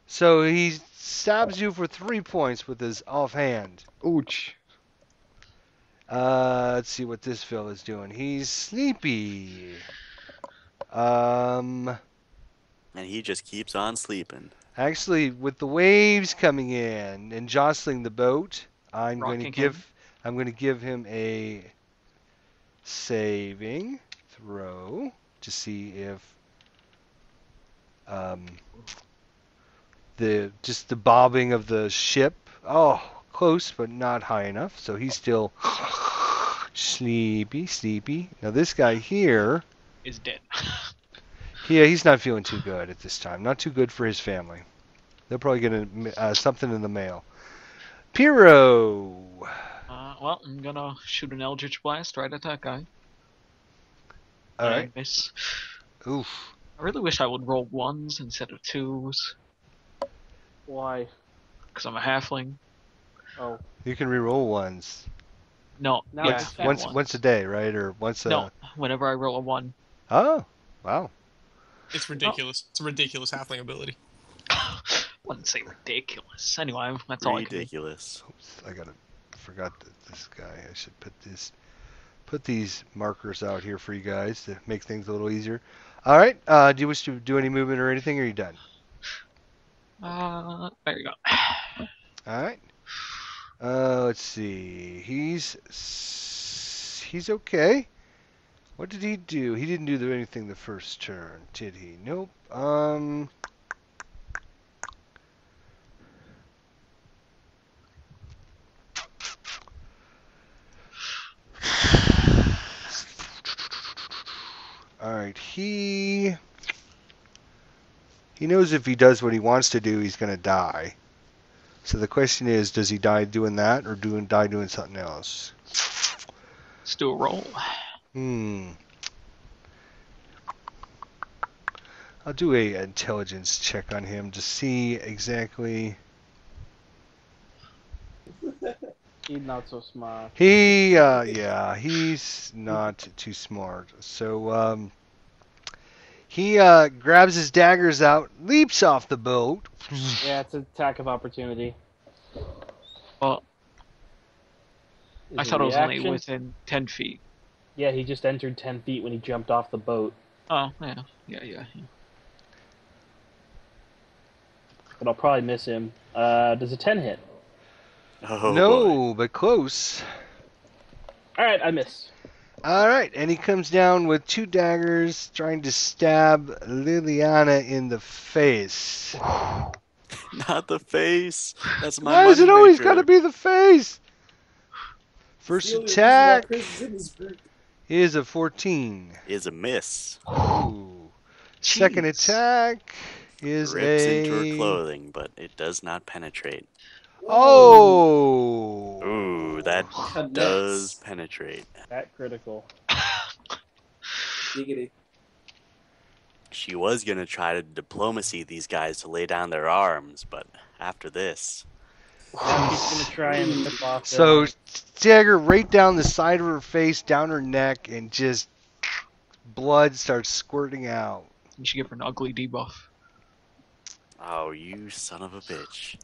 So he stabs you for 3 points with his offhand. Ouch. Let's see what this fella's doing. He's sleepy. And he just keeps on sleeping. Actually, with the waves coming in and jostling the boat, I'm going to give him a saving throw to see if the bobbing of the ship. Oh, close, but not high enough. So he's still sleepy. Now this guy here, is dead. yeah, he's not feeling too good at this time. Not too good for his family. They'll probably get something in the mail. Pyro. Well, I'm gonna shoot an Eldritch Blast right at that guy. All right. I miss. Oof. I really wish I would roll 1s instead of 2s, Why? because I'm a halfling. Oh. You can reroll ones. No, No, yeah, it's once. Once a day, right? Or once a. No, whenever I roll a 1. Oh, wow. It's ridiculous. It's a ridiculous halfling ability. Wouldn't say ridiculous. Anyway, that's all I can do. Ridiculous. Oops, forgot that this guy. I should put these markers out here for you guys to make things a little easier. All right. Do you wish to do any movement or anything, or are you done? There you go. All right. Let's see. He's okay. What did he do? He didn't do anything the first turn, did he? Nope. All right. He knows if he does what he wants to do, he's going to die. So the question is, does he die doing that or die doing something else? Let's do a roll. I'll do a intelligence check on him to see exactly. He's not so smart. He's not too smart. So he grabs his daggers out, leaps off the boat. Yeah, it's an attack of opportunity. Well, Is I thought it was only reaction? within 10 feet. Yeah, he just entered 10 feet when he jumped off the boat. Oh, yeah. But I'll probably miss him. Does a 10 hit? Oh, No, but close. Alright, I miss. All right, and he comes down with 2 daggers, trying to stab Liliana in the face. boy. Not the face. That's my Why does it always moneymaker. got to be the face? First The only reason attack that Chris is in this group. is a 14. Is a miss. Ooh. Second Jeez. attack is Rips a... into her clothing, but it does not penetrate. Oh! Ooh, that Connects. does penetrate. That critical. Giggity. She was gonna try to diplomacy these guys to lay down their arms, but after this, Now he's gonna try and rip off their So, arm. dagger right down the side of her face, down her neck, and just blood starts squirting out. You should give her an ugly debuff. oh, you son of a bitch!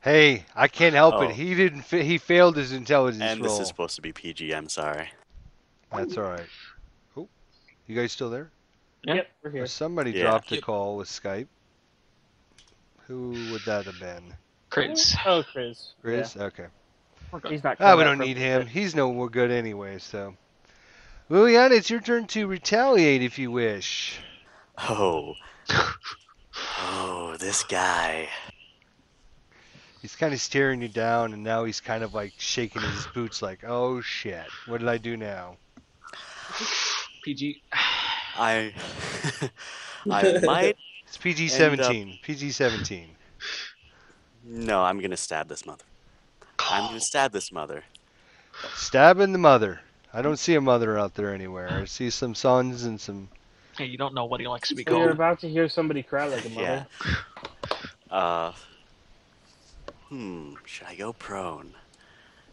Hey, I can't help Oh. it. He didn't. He failed his intelligence And roll. this is supposed to be PG. I'm sorry. That's all right. Oh, you guys still there? Yeah. Yep, we're here. Somebody Yeah. dropped a Yep. call with Skype. Who would that have been? Crits. Oh, Chris. Chris? Okay. We're Yeah. good. He's not. Ah, we coming don't up for need a him. bit. He's no more good anyway, so. Liliana, it's your turn to retaliate if you wish. Oh. Oh, this guy. He's kind of staring you down, and now he's kind of like shaking his boots like, oh shit, what did I do now? PG. I might. It's PG-17. PG-17. No, I'm gonna stab this mother. I'm gonna stab this mother. Stabbing the mother. I don't see a mother out there anywhere. I see some sons and some... Hey, you don't know what he likes to be So you're called. about to hear somebody cry like a Yeah. mother. Should I go prone?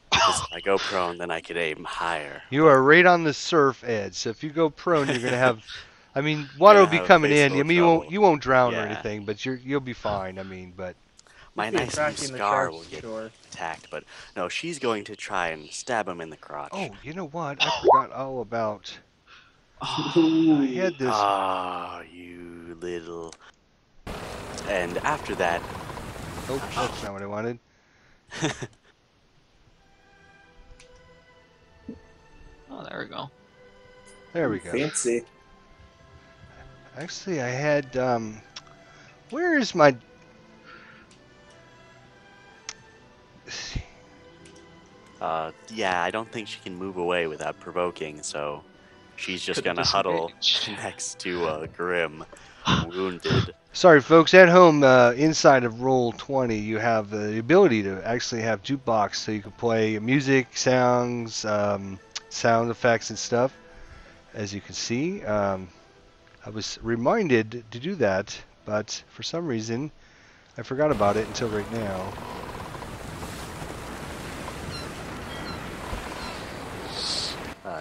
Because if I go prone, then I could aim higher. You are right on the surf edge, so if you go prone, you're going to have... I mean, water will Gonna be have coming face in. I full mean, trouble. you won't drown or Yeah. anything, but you'll be fine. I mean, but... My You'd be nice new attracting the scar sharks, will get sure. attacked, but no, she's going to try and stab him in the crotch. Oh, you know what? I forgot all about... I had this... Ah, you little. And after that, Oh, that's not what I wanted. Oh, there we go. There we go. Fancy. Actually, I had, where is my... yeah, I don't think she can move away without provoking, so she's just Could've gonna huddle disengaged. next to Grim, wounded. Sorry, folks. At home, inside of Roll20, you have the ability to actually have jukebox, so you can play music, sounds, sound effects, and stuff. As you can see, I was reminded to do that, but for some reason, I forgot about it until right now.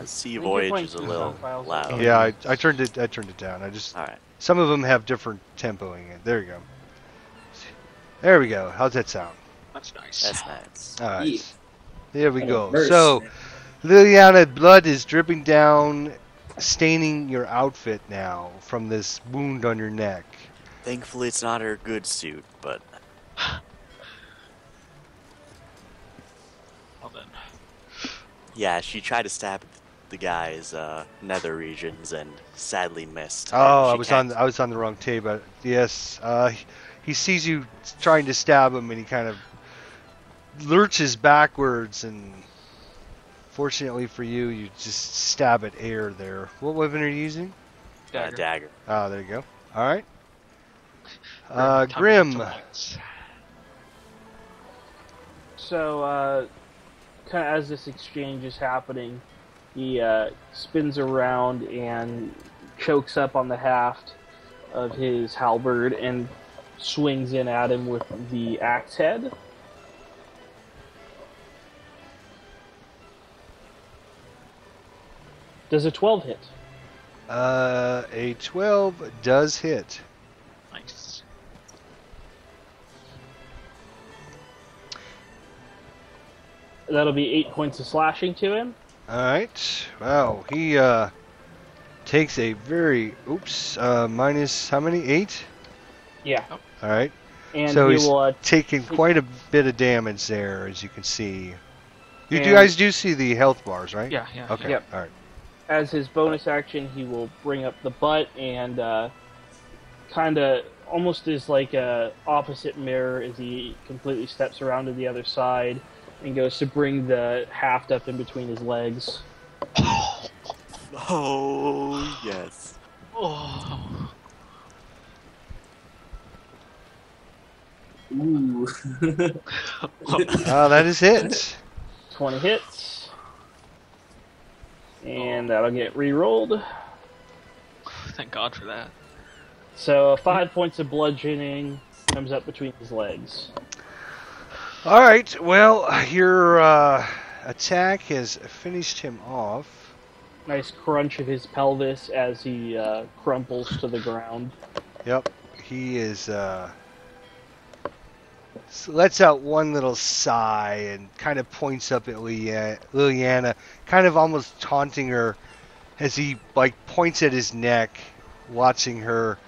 Sea you're Voyage playing is a two little profiles. loud. Yeah, I turned it down. I just Alright, some of them have different tempoing. There you go. There we go. How's that sound? That's nice. that's nice. All right. Yeah. There we Oh, go. mercy. So, Liliana, blood is dripping down, staining your outfit now from this wound on your neck. Thankfully, it's not her good suit, but Well then. yeah, she tried to stab the guy's nether regions and sadly missed. Oh, And she can't- I was on the wrong tape. But yes, he sees you trying to stab him, and he kind of lurches backwards. And fortunately for you, you just stab at air there. What weapon are you using? Dagger. dagger. Oh, there you go. All right. Time Grim. to lights. So, kind of as this exchange is happening, he spins around and chokes up on the haft of his halberd and swings in at him with the axe head. Does a 12 hit? A 12 does hit. Nice. That'll be 8 points of slashing to him. Alright. Wow. He takes a very... Oops. Minus how many? 8? Yeah. Alright. And So he he's will taking quite a bit of damage there, as you can see. You And- guys do see the health bars, right? Yeah, yeah. Okay. Yep. Alright. as his bonus action, he will bring up the butt and kind of almost as like a opposite mirror as he completely steps around to the other side and goes to bring the haft up in between his legs. Oh, yes. Oh. Ooh. That is hit. 20 hits. And that'll get re-rolled. Thank God for that. So 5 points of bludgeoning comes up between his legs. Alright, well, your attack has finished him off. Nice crunch of his pelvis as he crumples to the ground. Yep, he is, lets out one little sigh and kind of points up at Liliana, kind of almost taunting her as he, like, points at his neck, watching her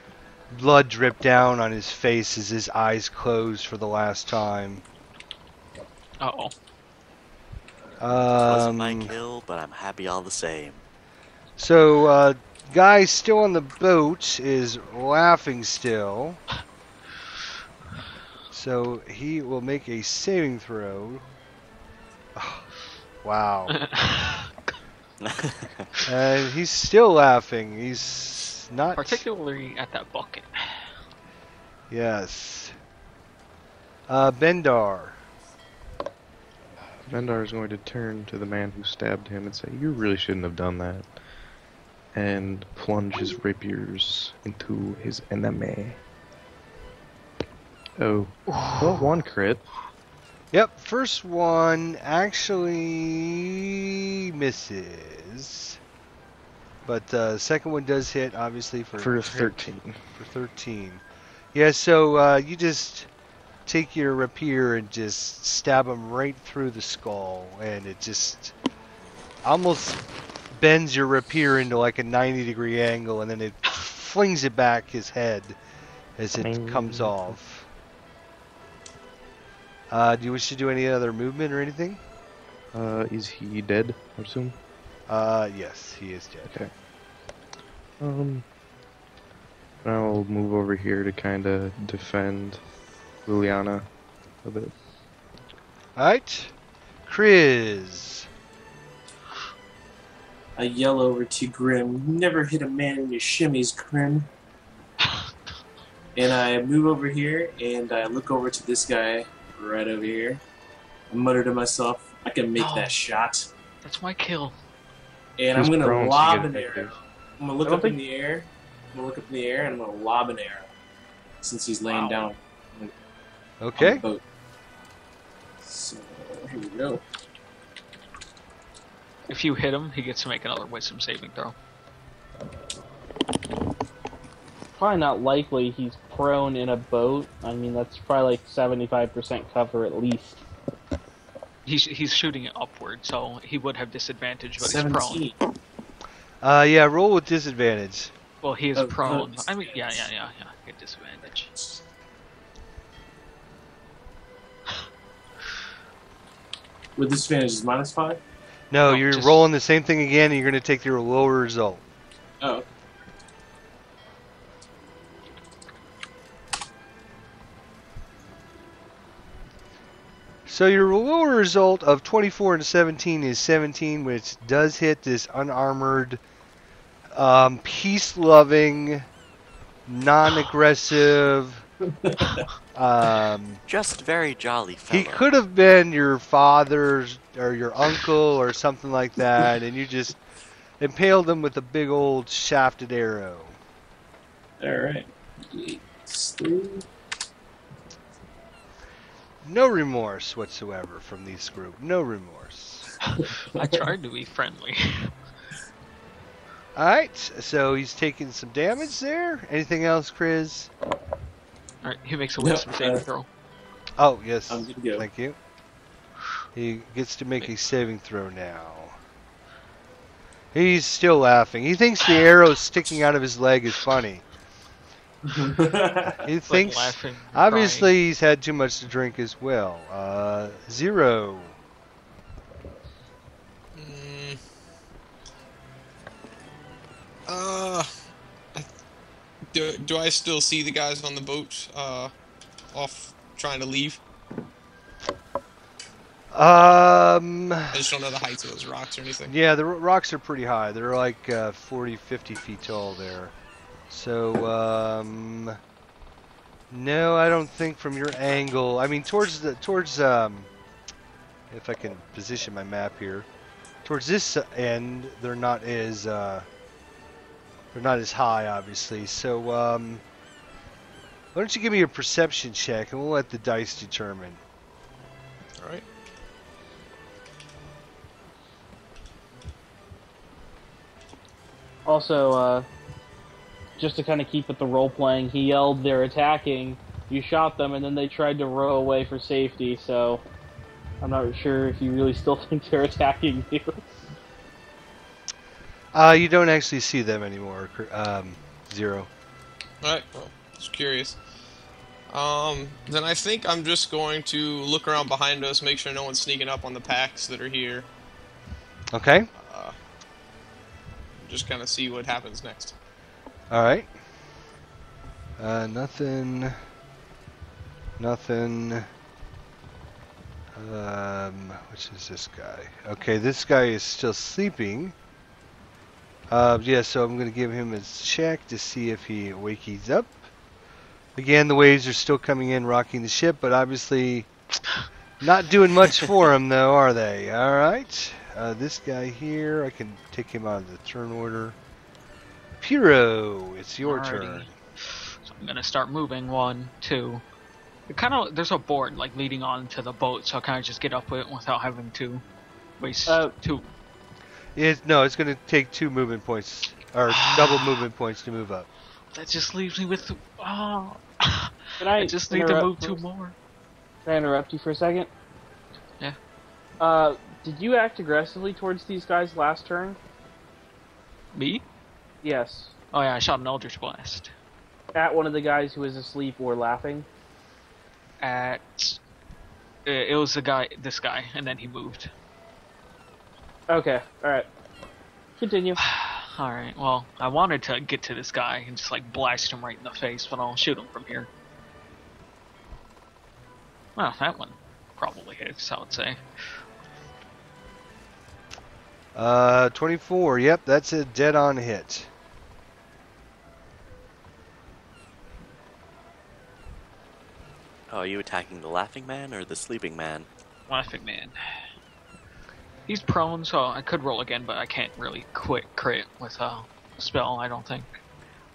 blood drip down on his face as his eyes close for the last time. Uh-oh. Wasn't my kill, but I'm happy all the same. So, guy still on the boat is laughing still. So he will make a saving throw. Oh, wow. And he's still laughing. He's not... Particularly at that bucket. Yes. Bendar. Vendar is going to turn to the man who stabbed him and say, "You really shouldn't have done that," and plunge his rapiers into his enemy. Oh, well, one crit. Yep, first one actually misses. But second one does hit, obviously, for 13. For 13. Yeah, so you just take your rapier and just stab him right through the skull, and it just almost bends your rapier into like a 90-degree angle, and then it flings it back his head as it comes off. Do you wish to do any other movement or anything? Is he dead, I assume? Yes, he is dead. Okay. I'll move over here to kind of defend Liliana a bit. Alright. Chris. I yell over to Grim, "Never hit a man in your shimmies, Grim." And I move over here, and I look over to this guy right over here. I mutter to myself, "I can make that shot." That's my kill. And He's I'm going prone, to so you lob get an effective. arrow. I'm going to look up in the air. I'm going to look up in the air, and I'm going to lob an arrow. Since he's laying down on the Okay. boat. So, here we go. If you hit him, he gets to make another wisdom saving throw. Probably not likely. He's prone in a boat. I mean, that's probably like 75% cover at least. He's shooting it upward, so he would have disadvantage, but 17. he's prone. Yeah, roll with disadvantage. Well, he is Oh, prone. oh, I mean, yeah. Get disadvantage. With disadvantage is -5? No, Oh, you're just- rolling the same thing again, and you're going to take your lower result. Oh. So your lower result of 24 and 17 is 17, which does hit this unarmored, peace-loving, non-aggressive. Just very jolly fellow. He could have been your father's or your uncle or something like that, and you just impaled him with a big old shafted arrow. Alright. No remorse whatsoever from this group. No remorse. I tried to be friendly. Alright, so he's taking some damage there. Anything else, Chris? Alright, he makes a No, wisdom saving throw. Oh, yes. I'm good to go. Thank you. He gets to make a saving throw now. He's still laughing. He thinks the arrow sticking out of his leg is funny. He thinks... laughing, Obviously, he's had too much to drink as well. 0. Do I still see the guys on the boat off trying to leave? I just don't know the heights of those rocks or anything. Yeah, the rocks are pretty high. They're like 40, 50 feet tall there. So, no, I don't think from your angle. I mean, towards if I can position my map here, towards this end, they're not as high, obviously. So, why don't you give me a perception check, and we'll let the dice determine. All right. Also, just to kind of keep with the role playing, he yelled they're attacking, you shot them, and then they tried to row away for safety, so I'm not sure if you really still think they're attacking you. You don't actually see them anymore, 0. All right. Well, Just curious. Then I think I'm just going to look around behind us, make sure no one's sneaking up on the packs that are here. Okay. Just kind of see what happens next. All right. Nothing. Which is this guy? Okay, this guy is still sleeping. Yeah, so I'm going to give him a check to see if he wakes up. Again, the waves are still coming in, rocking the ship, but obviously not doing much for him, though, are they? All right. This guy here, I can take him out of the turn order. Piro, it's your Alrighty. turn. So I'm gonna start moving. 1, 2. There's a board like leading on to the boat, so I kind of just get up with it without having to waste 2. No, it's going to take 2 movement points, or double movement points to move up. That just leaves me with. Oh. Can I just need to move 2 more. Can I interrupt you for a second? Yeah. Did you act aggressively towards these guys last turn? Me? Yes. Oh yeah, I shot an Eldritch Blast. At one of the guys who was asleep or laughing? It was this guy, and then he moved. Okay, alright. Continue. Alright, well, I wanted to get to this guy and just like blast him right in the face, but I'll shoot him from here. Well, that one probably hits, I would say. 24. Yep, that's a dead-on hit. Oh, are you attacking the laughing man or the sleeping man? Laughing man. He's prone, so I could roll again, but I can't really crit with a spell, I don't think.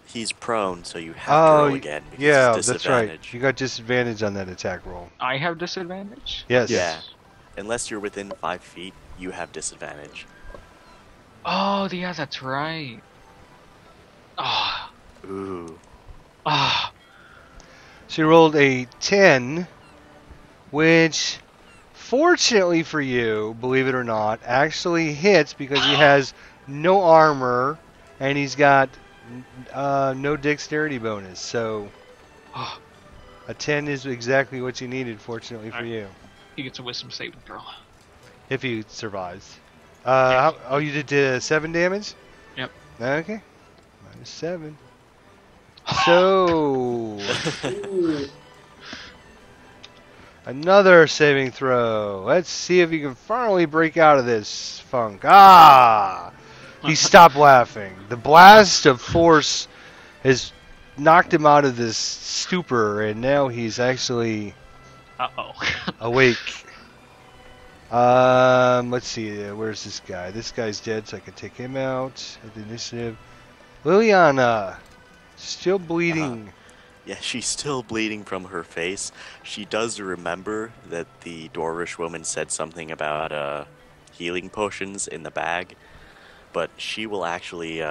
He's prone, so you have to roll again. Because yeah, it's that's right. You got disadvantage on that attack roll. I have disadvantage? Yes. Yeah. Unless you're within 5 feet, you have disadvantage. Oh, yeah, that's right. Ah. Ooh. Ah. So you rolled a 10, which, fortunately for you, believe it or not, actually hits because he has no armor and he's got no dexterity bonus. So a 10 is exactly what you needed, fortunately for you. He gets a wisdom saving throw. If he survives. You did 7 damage? Yep. Okay. -7. So another saving throw. Let's see if he can finally break out of this funk. He stopped laughing. The blast of force has knocked him out of this stupor, and now he's actually awake. Let's see. Where's this guy? This guy's dead, so I can take him out at the initiative. Liliana. Still bleeding. Yeah, she's still bleeding from her face. She does remember that the dwarvish woman said something about healing potions in the bag, but she will actually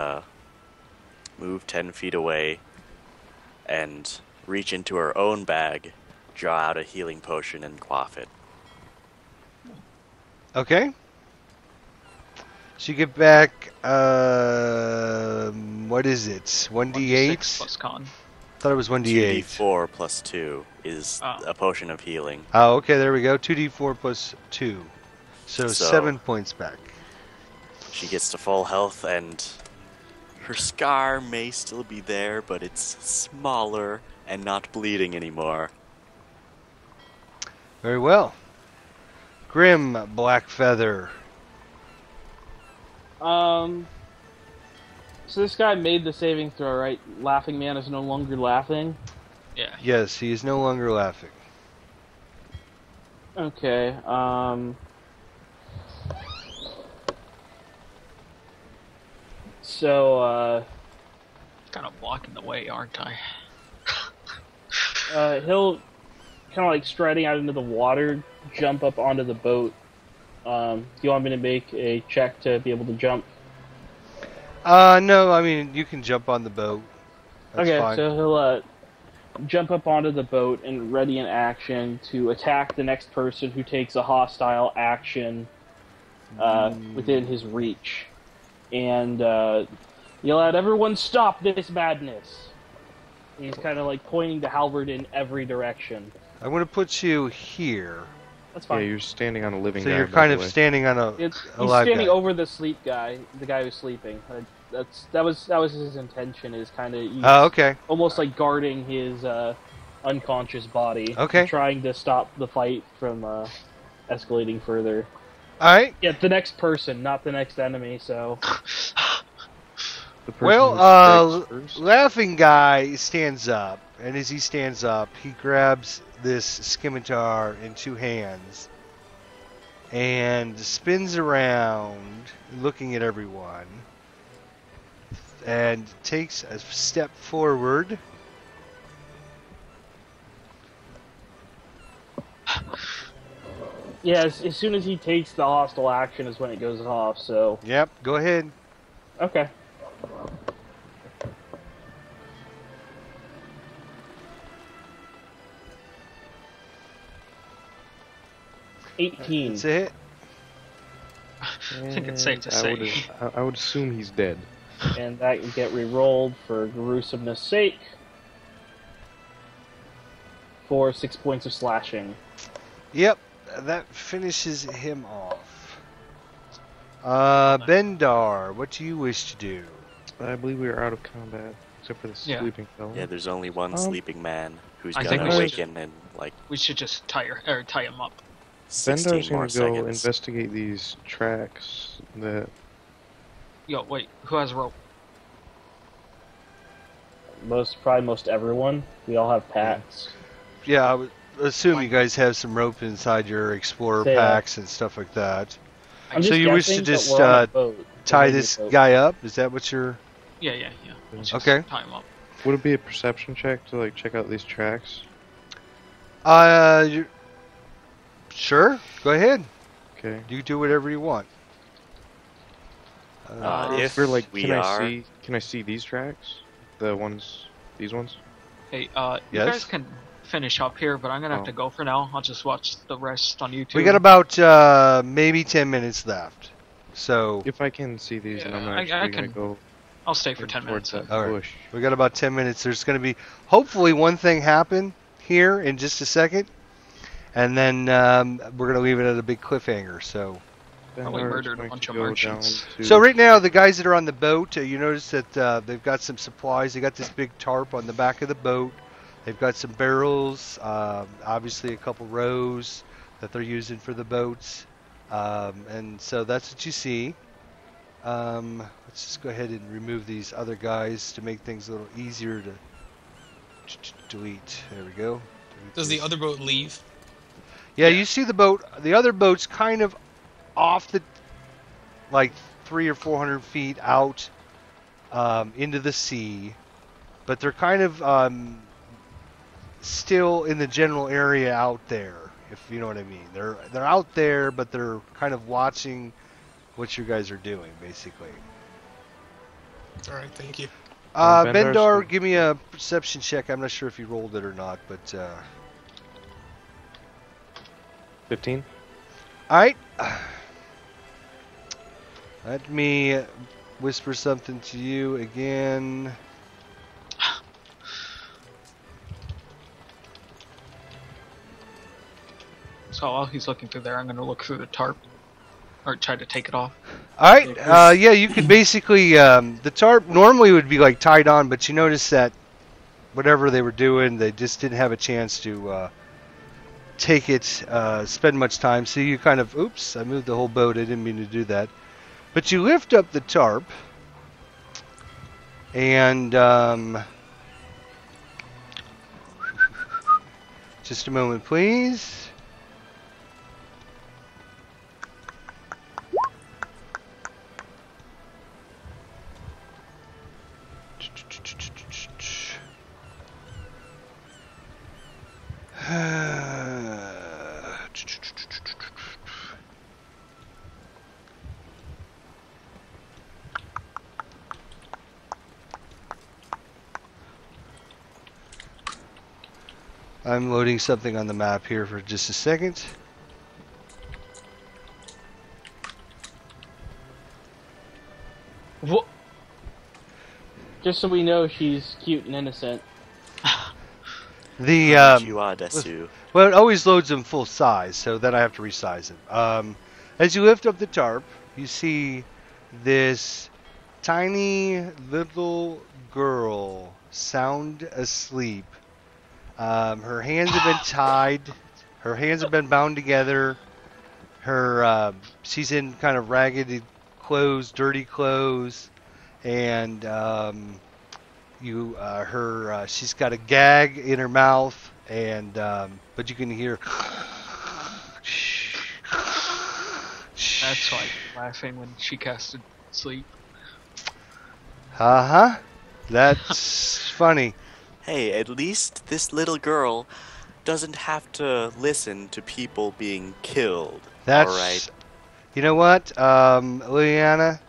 move 10 feet away and reach into her own bag, draw out a healing potion, and quaff it. Okay. So you get back, what is it? 1d8? plus con. Thought it was 1d8. 2d4 plus 2 is a potion of healing. Oh, okay, there we go. 2d4 plus 2. So 7 points back. She gets to full health, and her scar may still be there, but it's smaller and not bleeding anymore. Very well. Grim Blackfeather. So this guy made the saving throw, right? Laughing man is no longer laughing? Yeah. Yes, he is no longer laughing. Okay, So, Kind of blocking the way, aren't I? he'll kind of like striding out into the water, jump up onto the boat. Do you want me to make a check to be able to jump? No, I mean, you can jump on the boat. That's okay, fine. so he'll jump up onto the boat and ready in action to attack the next person who takes a hostile action within his reach. And yell out, "Everyone stop this madness!" He's kind of like pointing the halberd in every direction. I'm going to put you here. That's Yeah, fine. you're standing on a living So guy. you're by kind the of way. standing on a He's live standing guy. over the sleep guy, the guy who's sleeping. That was his intention. Is kind of Oh, okay. almost like guarding his unconscious body. Okay. Trying to stop the fight from escalating further. All right. Yeah, the next person, not the next enemy. So The person Well, who strikes first. laughing guy stands up, and as he stands up, he grabs this scimitar in two hands and spins around, looking at everyone, and takes a step forward. yeah, as soon as he takes the hostile action is when it goes off. So Yep, go ahead. okay. That's a hit. I think it's safe to And say. I would assume he's dead. And that can get re-rolled for gruesomeness sake for 6 points of slashing. Yep, that finishes him off. Bendar, what do you wish to do? I believe we are out of combat, except for the Yeah. sleeping fellow. Yeah, there's only one sleeping man who's I gonna think we should- awaken in like We should just tie him up. 16 Bendar's more gonna go seconds. investigate these tracks that Yo, wait, who has rope? Probably most everyone. We all have packs. Yeah, I would assume you guys have some rope inside your explorer Say, packs and stuff like that. I'm So just you wish to guessing, but just, we're on a boat. Tie Maybe this a boat. guy up? Is that what you're... Yeah. Let's just Okay. tie him up. would it be a perception check to like check out these tracks? You sure? Go ahead. Okay. You do whatever you want. If We're like, we can are, I see these tracks? These ones? Hey, you Yes? guys can finish up here, but I'm gonna have Oh. to go for now. I'll just watch the rest on YouTube. we got about maybe 10 minutes left. So If I can see these, and I'm Yeah, I actually gonna can- go I'll stay for 10 towards minutes. that All right. bush. we got about 10 minutes. There's going to be hopefully one thing happen here in just a second. And then we're going to leave it at a big cliffhanger. So Probably Bendar's murdered a going bunch to of go merchants. down to- So right now, the guys that are on the boat, you notice that they've got some supplies. They got this big tarp on the back of the boat. They've got some barrels, obviously a couple rows that they're using for the boats. And so that's what you see. Let's just go ahead and remove these other guys to make things a little easier to delete. There we go. Delete Does the this. other boat leave? Yeah, you see the boat. The other boat's kind of off the, like 300 or 400 feet out into the sea, but they're kind of still in the general area out there, if you know what I mean. They're out there, but they're kind of watching what you guys are doing, basically. All right, thank you. Bendar's Bendar, gonna- give me a perception check. I'm not sure if you rolled it or not, but 15? all right. Let me whisper something to you again. So while he's looking through there, I'm gonna look through the tarp. Or try to take it off. All right. Yeah, you could basically the tarp normally would be like tied on, but you notice that whatever they were doing, they just didn't have a chance to take it, spend much time. So you kind of, oops, I moved the whole boat. I didn't mean to do that. But you lift up the tarp, and just a moment, please. I'm loading something on the map here for just a second. What? Just so we know she's cute and innocent. The Konnichiwa desu. well, it always loads them full size, so then I have to resize it. As you lift up the tarp, you see this tiny little girl sound asleep. Her hands have been tied. Her hands have been bound together. She's in kind of ragged clothes, dirty clothes, and she's got a gag in her mouth, and but you can hear. That's why I'm laughing when she casted sleep. That's funny. Hey, at least this little girl doesn't have to listen to people being killed. That's All right. You know what, Liliana?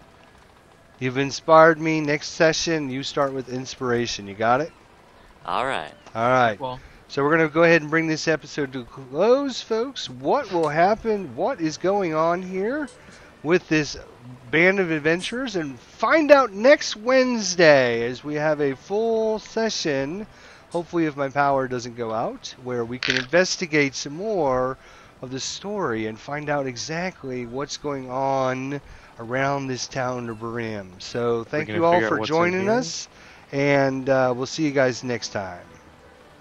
You've inspired me. Next session, you start with inspiration. You got it? All right. All right. Well, So we're going to go ahead and bring this episode to a close, folks. What will happen? What is going on here with this band of adventurers? And find out next Wednesday as we have a full session, hopefully if my power doesn't go out, where we can investigate some more of the story and find out exactly what's going on around this town of Berem. So thank gonna you all figure out for what's in joining here? us, and we'll see you guys next time.